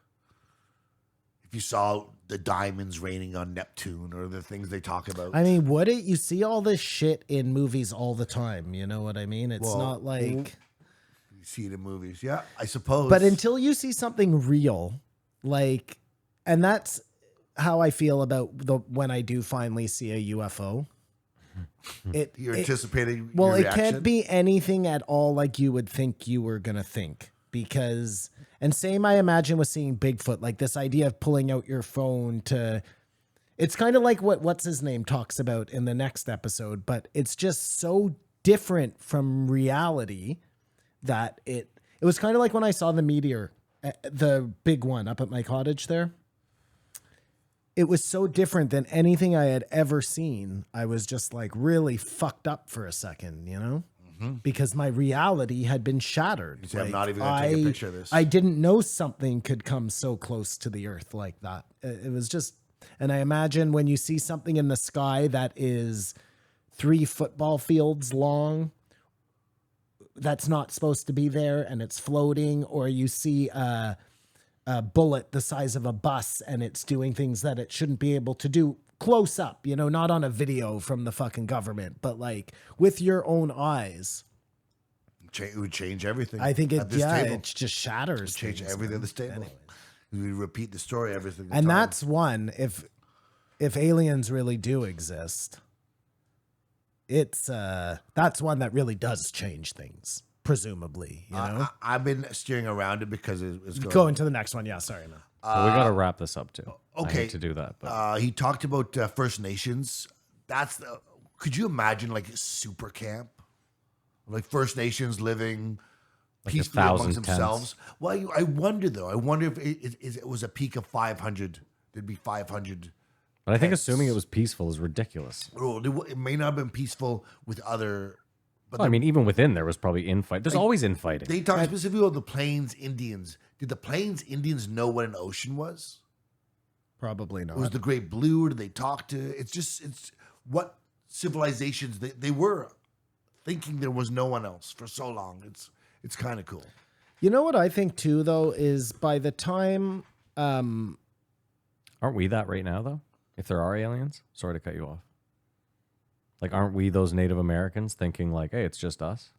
If you saw the diamonds raining on Neptune or the things they talk about. I mean, would it? You see all this shit in movies all the time. You know what I mean? It's Well, not like. You see it in movies. Yeah, I suppose. But until you see something real, like, and that's how I feel about when I do finally see a UFO. you're anticipating Well, your it reaction. can't be anything at all like you would think you were gonna think, because, and same I imagine with seeing Bigfoot, like this idea of pulling out your phone to. It's kind of like what's his name talks about in the next episode, but it's just so different from reality that it was kind of like when I saw the meteor, the big one up at my cottage there. It was so different than anything I had ever seen. I was just like really fucked up for a second, you know? Because my reality had been shattered. say, I'm not even gonna take a picture of this. I didn't know something could come so close to the earth like that. It was just, and I imagine when you see something in the sky that is 3 football fields long, that's not supposed to be there and it's floating, or you see a bullet the size of a bus and it's doing things that it shouldn't be able to do close up, you know, not on a video from the fucking government, but like with your own eyes. It would change everything. I think at this table. it just shatters. Change things, everything man. at this table. Anyways. We repeat the story everything. And that's one, if aliens really do exist, it's that's one that really does change things, presumably, you know. I've been steering around it because it's going. Go into the next one. Yeah, sorry, man. So we got to wrap this up too. I okay. hate to do that, but He talked about First Nations. Could you imagine like a super camp, like First Nations living peacefully 1,000 amongst tents. themselves? Well, I wonder though. I wonder if it was a peak of 500. There'd be 500. but I think assuming it was peaceful is ridiculous. It may not have been peaceful with other. But Well, I mean, even within there was probably infight. There's always infighting. they talked specifically about the Plains Indians. Did the Plains Indians know what an ocean was? Probably not. It was the Great Blue? Or did they talk to? It's what civilizations they were thinking there was no one else for so long. It's kind of cool. You know what I think too, though, is by the time Aren't we that right now, though? If there are aliens? Sorry to cut you off. Like, aren't we those Native Americans thinking, like, hey, it's just us?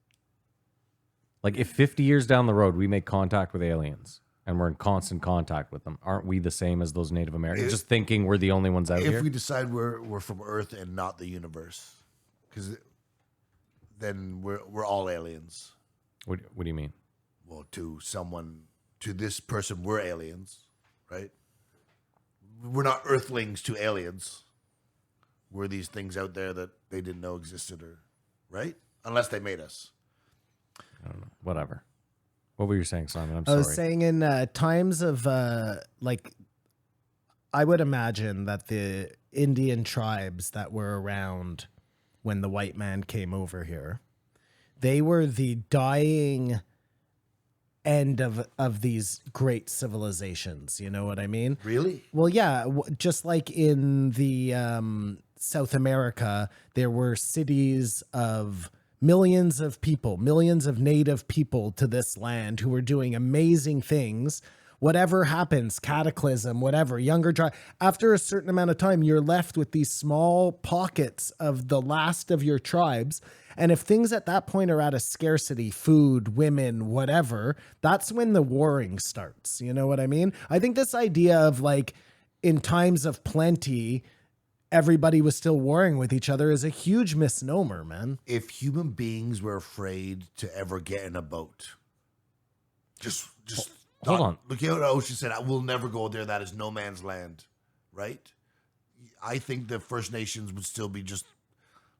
Like, if 50 years down the road we make contact with aliens and we're in constant contact with them, aren't we the same as those Native Americans? Just thinking we're the only ones out If here? we decide we're from Earth and not the universe, because then we're all aliens. What do you mean? Well, to this person, we're aliens, right? We're not Earthlings to aliens. We're these things out there that they didn't know existed, or right? Unless they made us. I don't know. Whatever. What were you saying, Simon? I'm I sorry. was saying in times of like, I would imagine that the Indian tribes that were around when the white man came over here, they were the dying end of these great civilizations. You know what I mean? Really? Well, yeah, just like in the South America, there were cities of millions of people, millions of native people to this land who were doing amazing things. Whatever happens, cataclysm, whatever, younger tribe, after a certain amount of time, you're left with these small pockets of the last of your tribes. And if things at that point are at a scarcity, food, women, whatever, that's when the warring starts. You know what I mean? I think this idea of like in times of plenty, everybody was still warring with each other is a huge misnomer, man. If human beings were afraid to ever get in a boat, just Hold on. Look at what Ocean said. I will never go there. That is no man's land, right? I think the First Nations would still be just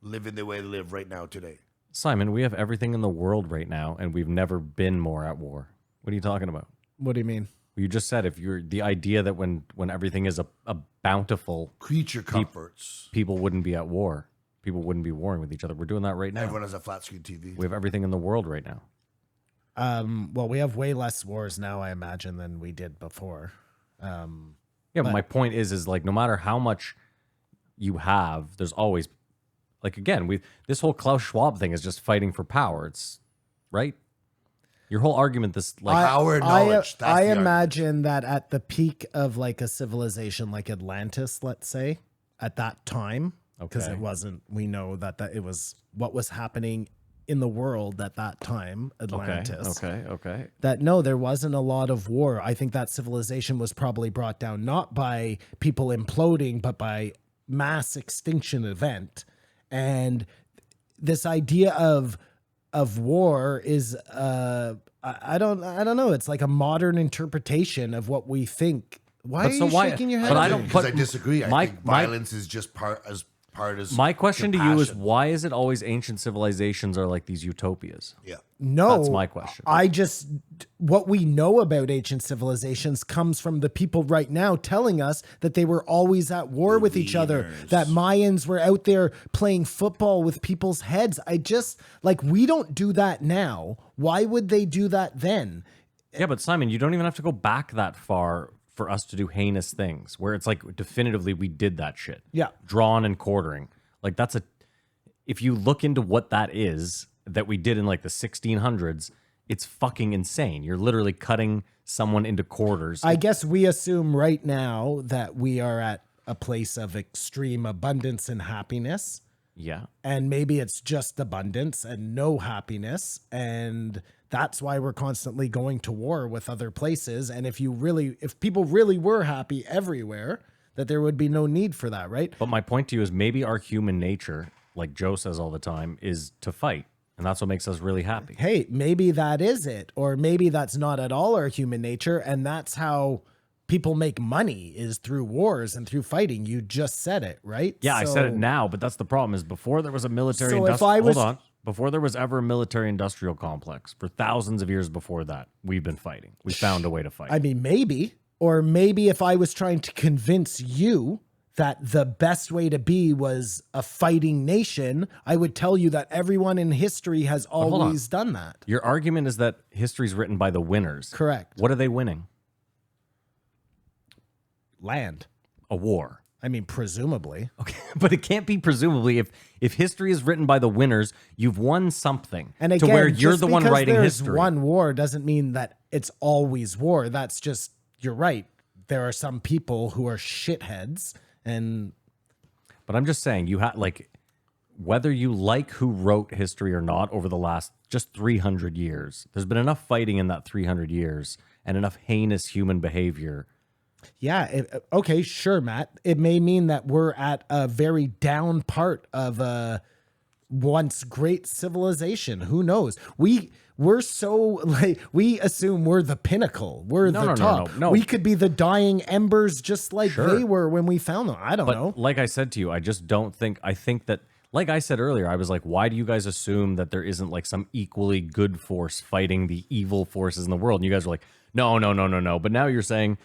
living the way they live right now today. Simon, we have everything in the world right now, and we've never been more at war. What are you talking about? What do you mean? You just said if you're the idea that when everything is a bountiful Creature comforts. people wouldn't be at war. People wouldn't be warring with each other. We're doing that right now. Everyone has a flat screen TV. We have everything in the world right now. Well, we have way less wars now, I imagine, than we did before. Yeah, but my point is like no matter how much you have, there's always like again, this whole Klaus Schwab thing is just fighting for power. It's right. Your whole argument, this like Power and knowledge. That's I the imagine that at the peak of like a civilization like Atlantis, let's say, at that time, because Okay. it wasn't, we know that it was what was happening in the world at that time, Atlantis. Okay. That no, there wasn't a lot of war. I think that civilization was probably brought down not by people imploding, but by mass extinction event. And this idea of war is I don't know. It's like a modern interpretation of what we think. Why are you shaking your head? But I at don't. me? Because But I disagree. I my- think violence is just part as My question to you is compassion. why is it always ancient civilizations are like these utopias? Yeah. No, That's my question. I just, what we know about ancient civilizations comes from the people right now telling us that they were always at war with each other, leaders. that Mayans were out there playing football with people's heads. I just, like, we don't do that now. Why would they do that then? Yeah, but Simon, you don't even have to go back that far for us to do heinous things where it's like definitively we did that shit. Yeah. Drawn and quartering. Like that's if you look into what that is that we did in like the 1600s, it's fucking insane. You're literally cutting someone into quarters. I guess we assume right now that we are at a place of extreme abundance and happiness. yeah. And maybe it's just abundance and no happiness. And that's why we're constantly going to war with other places. And if people really were happy everywhere, that there would be no need for that, right? But my point to you is maybe our human nature, like Joe says all the time, is to fight. And that's what makes us really happy. Hey, maybe that is it. Or maybe that's not at all our human nature. And that's how people make money is through wars and through fighting. You just said it, right? Yeah, I said it So- now, but that's the problem is before there was a military So if I was- hold on. Before there was ever a military industrial complex, for thousands of years before that, we've been fighting. We found a way to fight. I mean, maybe. Or maybe if I was trying to convince you that the best way to be was a fighting nation, I would tell you that everyone in history has hold on. always done that. Your argument is that history's written by the winners. Correct. What are they winning? Land. A war. I mean, presumably. Okay, but it can't be presumably if history is written by the winners, you've won something. And again, to where you're just the one because writing there's history. one war doesn't mean that it's always war. That's just, you're right. There are some people who are shitheads and But I'm just saying, you have like whether you like who wrote history or not over the last just 300 years, there's been enough fighting in that 300 years and enough heinous human behavior. yeah, okay, sure, Matt. It may mean that we're at a very down part of a once great civilization. Who knows? We're so like we assume we're the pinnacle. We're the top. No. We could be the dying embers, just like Sure. they were when we found them. I don't know. But like I said to you, I just don't think. I think that like I said earlier, I was like, why do you guys assume that there isn't like some equally good force fighting the evil forces in the world? And you guys were like, no, no, no, no, no. But now you're saying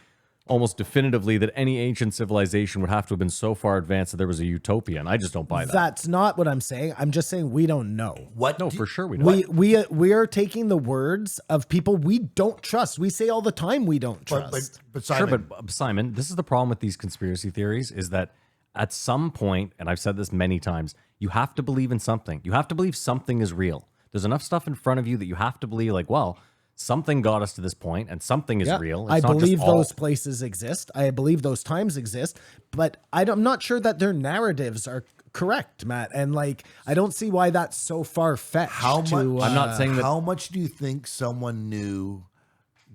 almost definitively that any ancient civilization would have to have been so far advanced that there was a utopia, and I just don't buy that. That's not what I'm saying. I'm just saying we don't know. What? No, for sure we don't. We are taking the words of people we don't trust. We say all the time we don't trust. But Simon, Sure, but Simon, this is the problem with these conspiracy theories is that at some point, and I've said this many times, you have to believe in something. You have to believe something is real. There's enough stuff in front of you that you have to believe, like, well, something got us to this point and something is real. It's I not believe just all- those places exist. I believe those times exist, but I'm not sure that their narratives are correct, Matt. And like, I don't see why that's so far fetched. How much? I'm not saying that. How much do you think someone knew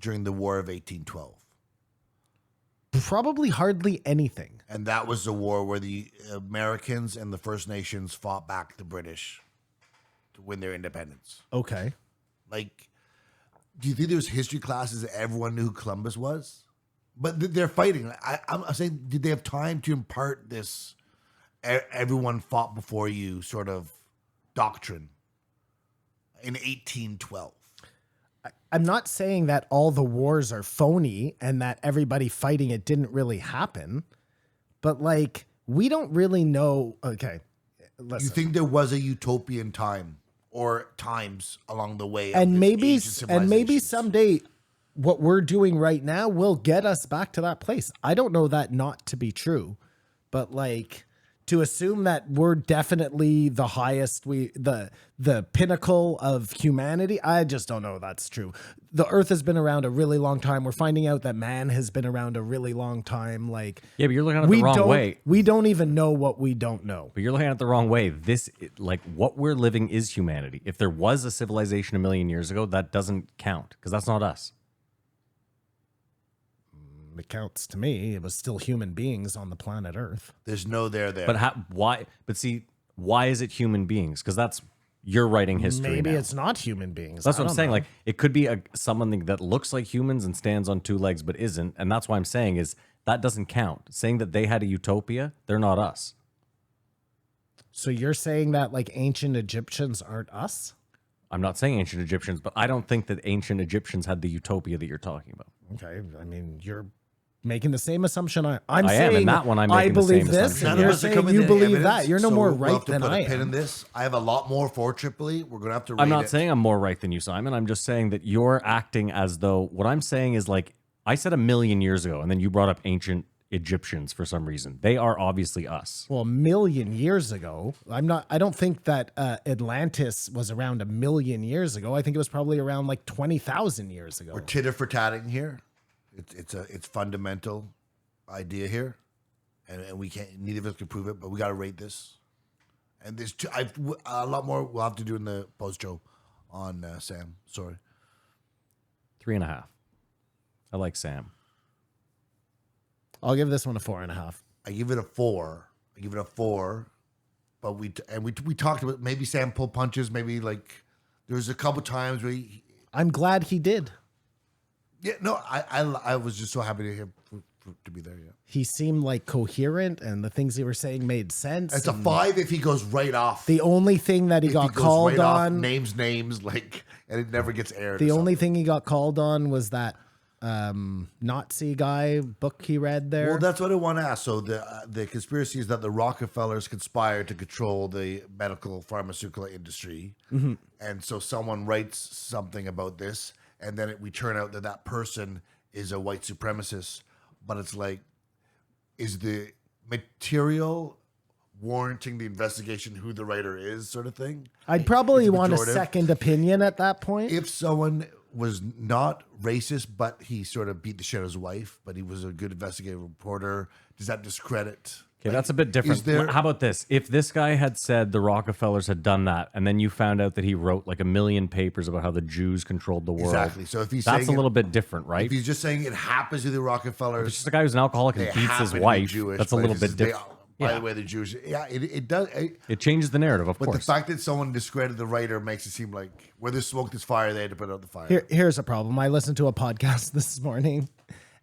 during the War of 1812? Probably hardly anything. And that was the war where the Americans and the First Nations fought back the British to win their independence. Okay. Like, do you think there was history classes that everyone knew who Columbus was? But they're fighting. I'm saying, did they have time to impart this everyone fought before you sort of doctrine in 1812? I'm not saying that all the wars are phony and that everybody fighting it didn't really happen, but like, we don't really know. Okay. Listen. You think there was a utopian time or times along the way? And of maybe ancient civilizations? someday what we're doing right now will get us back to that place. I don't know that not to be true, but like, to assume that we're definitely the highest, the pinnacle of humanity, I just don't know that's true. The Earth has been around a really long time. We're finding out that man has been around a really long time. Like, Yeah, but you're looking at it the wrong way. We don't even know what we don't know. But you're looking at it the wrong way. This, like, what we're living is humanity. If there was a civilization a million years ago, that doesn't count because that's not us. It counts to me. It was still human beings on the planet Earth. There's no there. But why? But see, why is it human beings? Because that's you're writing history. Maybe now. it's not human beings. That's I what I'm don't saying. know. Like, it could be someone that looks like humans and stands on two legs but isn't, and that's why I'm saying is that doesn't count. Saying that they had a utopia, they're not us. So you're saying that like ancient Egyptians aren't us? I'm not saying ancient Egyptians, but I don't think that ancient Egyptians had the utopia that you're talking about. Okay, I mean, you're making the same assumption I'm I saying. am, in that one I'm I making the believe same this, assumption. and None you're of us are saying coming you to believe evidence, that. You're no so more we'll right have to than put a I pin in am. this. I have a lot more for Tripoli. We're gonna have to. I'm rate not it. saying I'm more right than you, Simon. I'm just saying that you're acting as though what I'm saying is like I said a million years ago, and then you brought up ancient Egyptians for some reason. They are obviously us. Well, a million years ago, I don't think that Atlantis was around a million years ago. I think it was probably around like 20,000 years ago. We're titter for tatting here. It's fundamental idea here, and we can't. Neither of us can prove it, but we got to rate this. And there's a lot more we'll have to do in the post show on Sam. Sorry. 3.5. I like Sam. I'll give this one a 4.5. I give it a 4. But we talked about maybe Sam pulled punches. Maybe like there was a couple times where I'm glad he did. I was just so happy to hear to be there. Yeah, He seemed like coherent, and the things he was saying made sense. it's a and 5 if he goes right off. The only thing that he If got goes called right off, on, names like, and it never gets aired. the or only something. thing he got called on was that Nazi guy book he read there. Well, that's what I want to ask. So the conspiracy is that the Rockefellers conspired to control the medical pharmaceutical industry, and so someone writes something about this, and then we turn out that person is a white supremacist. But it's like, is the material warranting the investigation who the writer is, sort of thing? I'd probably It's want a pejorative. second opinion at that point. If someone was not racist, but he sort of beat the shit out of his wife, but he was a good investigative reporter, does that discredit? Okay, that's a bit different. is there- How about this? If this guy had said the Rockefellers had done that, and then you found out that he wrote like 1 million papers about how the Jews controlled the world. Exactly. So if he's that's saying a it- little bit different, right? If he's just saying it happens to the Rockefellers, It's just a guy who's an alcoholic and they beats his happen to be wife. Jewish, That's a but little it's bit just they- different. By Yeah. the way, the Jewish, it does. It changes the narrative, of But course. the fact that someone discredited the writer makes it seem like where there's smoke, there's fire. They had to put out the fire. Here's a problem. I listened to a podcast this morning,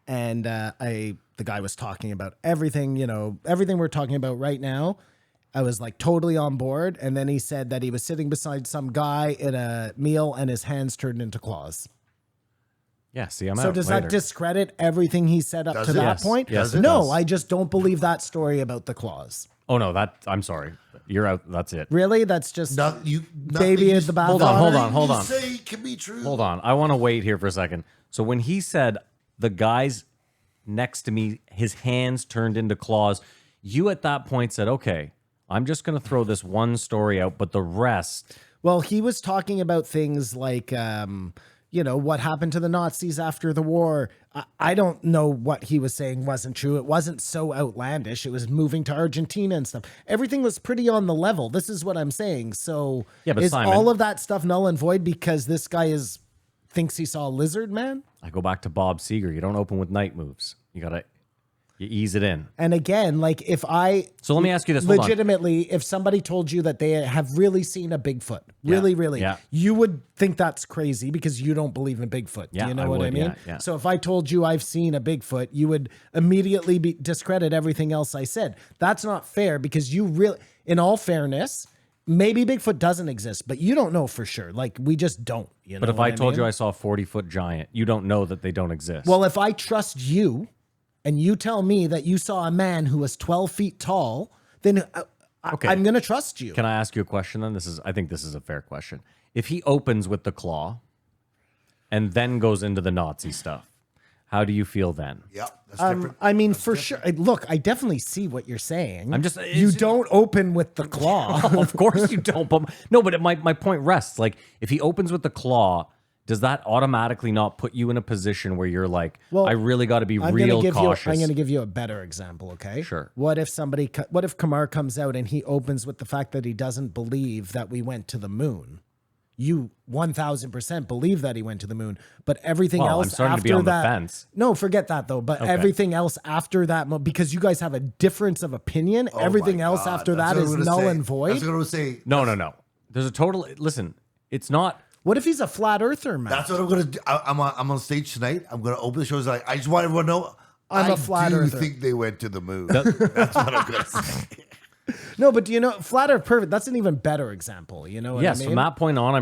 and the guy was talking about everything, everything we're talking about right now. I was like totally on board. And then he said that he was sitting beside some guy at a meal and his hands turned into claws. Yeah, see, I'm So out does later. that discredit everything he said up Does to it? that Yes. point? Yes, it No, does. I just don't believe that story about the claws. Oh no, I'm sorry. You're out. That's it. Really? That's just Nothing baby you- is the bath. Hold on, hold nothing on, hold you on. Say can be true. Hold on. I want to wait here for a second. So when he said the guys next to me, his hands turned into claws, you at that point said, okay, I'm just going to throw this one story out, but the rest. Well, he was talking about things like, what happened to the Nazis after the war. I don't know what he was saying wasn't true. It wasn't so outlandish. It was moving to Argentina and stuff. Everything was pretty on the level. This is what I'm saying. So Yeah, but is Simon- all of that stuff null and void because this guy thinks he saw a lizard man? I go back to Bob Seger. You don't open with night moves. You ease it in. And again, like if I So let me ask you this. Hold on. legitimately, if somebody told you that they have really seen a Bigfoot, really, yeah. you would think that's crazy because you don't believe in Bigfoot. Do Yeah, you know I what I would, mean? yeah, yeah. So if I told you I've seen a Bigfoot, you would immediately discredit everything else I said. That's not fair because you really, in all fairness, maybe Bigfoot doesn't exist, but you don't know for sure. Like we just don't. You know But if what I told mean? you I saw a 40-foot giant, you don't know that they don't exist. Well, if I trust you and you tell me that you saw a man who was 12 feet tall, then Okay. I'm going to trust you. Can I ask you a question then? I think this is a fair question. If he opens with the claw and then goes into the Nazi stuff, how do you feel then? Yep, that's different. I mean, for sure. Look, I definitely see what you're saying. I'm just- you it's- don't open with the claw. Of course you don't. But no, but my point rests. Like, if he opens with the claw, does that automatically not put you in a position where you're like, Well, I really got to be I'm real gonna give cautious? I'm going to give you a better example, okay? Sure. What if Kamar comes out and he opens with the fact that he doesn't believe that we went to the moon? You 1000% believe that he went to the moon, but everything Well, else I'm starting after to be on that, the fence. No, forget that though. But everything else after that, because you guys have a difference of opinion, Oh everything my else God, after that's that what is I'm gonna null say. and void. That's what I was saying. No. There's a total. Listen, it's not. What if he's a flat earther, man? That's what I'm gonna do. I'm on stage tonight. I'm gonna open the show. It's like I just want everyone to know. I'm a a flat do earther. think they went to the moon. That's what I'm gonna say. No, but do you know, flat earth perfect? That's an even better example. You know what Yes, I mean? from that point on,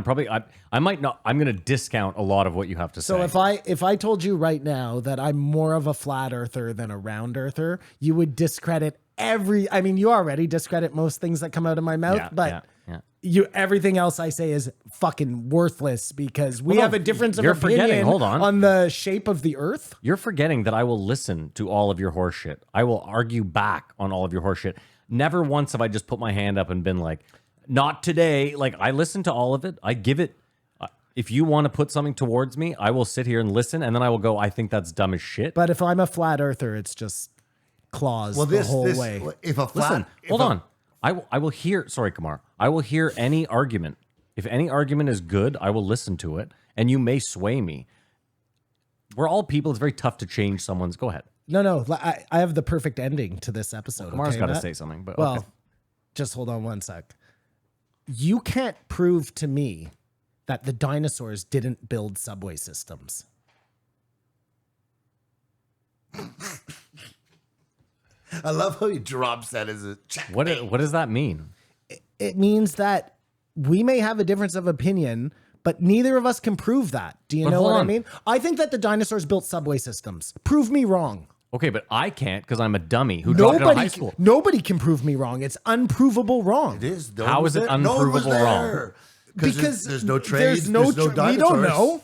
I might not. I'm going to discount a lot of what you have to say. So if I told you right now that I'm more of a flat earther than a round earther, you would discredit I mean, you already discredit most things that come out of my mouth, Yeah, but yeah. everything else I say is fucking worthless because we Well, no, have a difference of you're opinion forgetting- hold on. the shape of the earth. You're forgetting that I will listen to all of your horseshit. I will argue back on all of your horseshit. Never once have I just put my hand up and been like, not today. Like, I listen to all of it. I give it. If you want to put something towards me, I will sit here and listen, and then I will go, I think that's dumb as shit. But if I'm a flat earther, it's just claws the whole way. If a flat, Listen, hold on. I will hear. Sorry, Kamar. I will hear any argument. If any argument is good, I will listen to it, and you may sway me. We're all people. It's very tough to change someone's. Go ahead. No, I have the perfect ending to this episode. Kamar's okay, got to Matt? say something, but Well, okay. just hold on one sec. You can't prove to me that the dinosaurs didn't build subway systems. I love how he drops that as a check. What does that mean? It means that we may have a difference of opinion, but neither of us can prove that. Do you But know hold what I on. mean? I think that the dinosaurs built subway systems. Prove me wrong. Okay, but I can't because I'm a dummy who dropped out of high school. Nobody can prove me wrong. It's unprovable wrong. It is. No How one was is it there. No one was unprovable wrong? there. Because there's no trade. There's no we dinosaurs. don't know.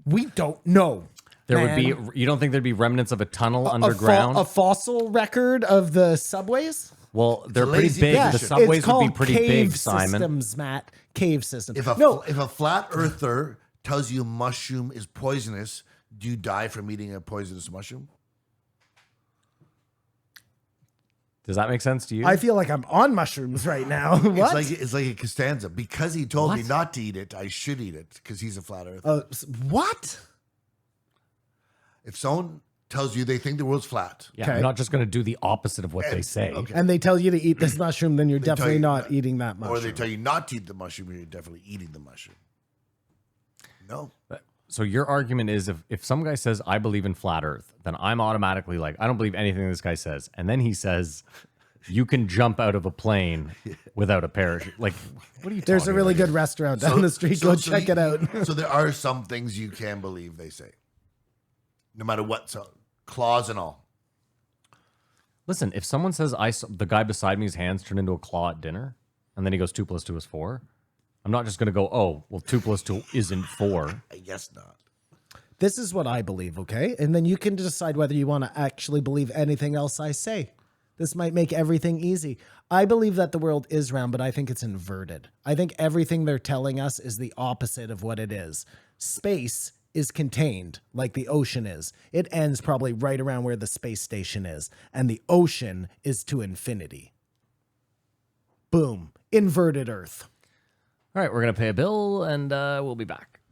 We don't know. There man. would be. You don't think there'd be remnants of a tunnel A underground? a fossil record of the subways? Well, they're pretty lazy big. Yeah, The it's subways it's would called be pretty cave big, Simon. systems, Matt. Cave systems. If a flat earther tells you a mushroom is poisonous, do you die from eating a poisonous mushroom? Does that make sense to you? I feel like I'm on mushrooms right now. What? It's like a Costanza. Because he told me not to eat it, I should eat it because he's a flat earther. What? If someone tells you they think the world's flat, yeah, okay. I'm not just going to do the opposite of what they say. okay. And they tell you to eat this mushroom, then you're tell definitely you not eating that mushroom. or they tell you not to eat the mushroom, you're definitely eating the mushroom. No. So your argument is if some guy says, I believe in flat earth, then I'm automatically like, I don't believe anything this guy says. And then he says, you can jump out of a plane without a parachute. Like, what are you talking There's a really about? good restaurant down the street. Go check it out. So there are some things you can believe, they say. No matter what, so claws and all. Listen, if someone says the guy beside me's hands turned into a claw at dinner, and then he goes 2 + 2 is 4, I'm not just going to go, oh, well, 2 + 2 isn't 4. I guess not. This is what I believe, okay? And then you can decide whether you want to actually believe anything else I say. This might make everything easy. I believe that the world is round, but I think it's inverted. I think everything they're telling us is the opposite of what it is. Space is contained like the ocean is. It ends probably right around where the space station is. And the ocean is to infinity. Boom. Inverted Earth. All right, we're going to pay a bill, and we'll be back.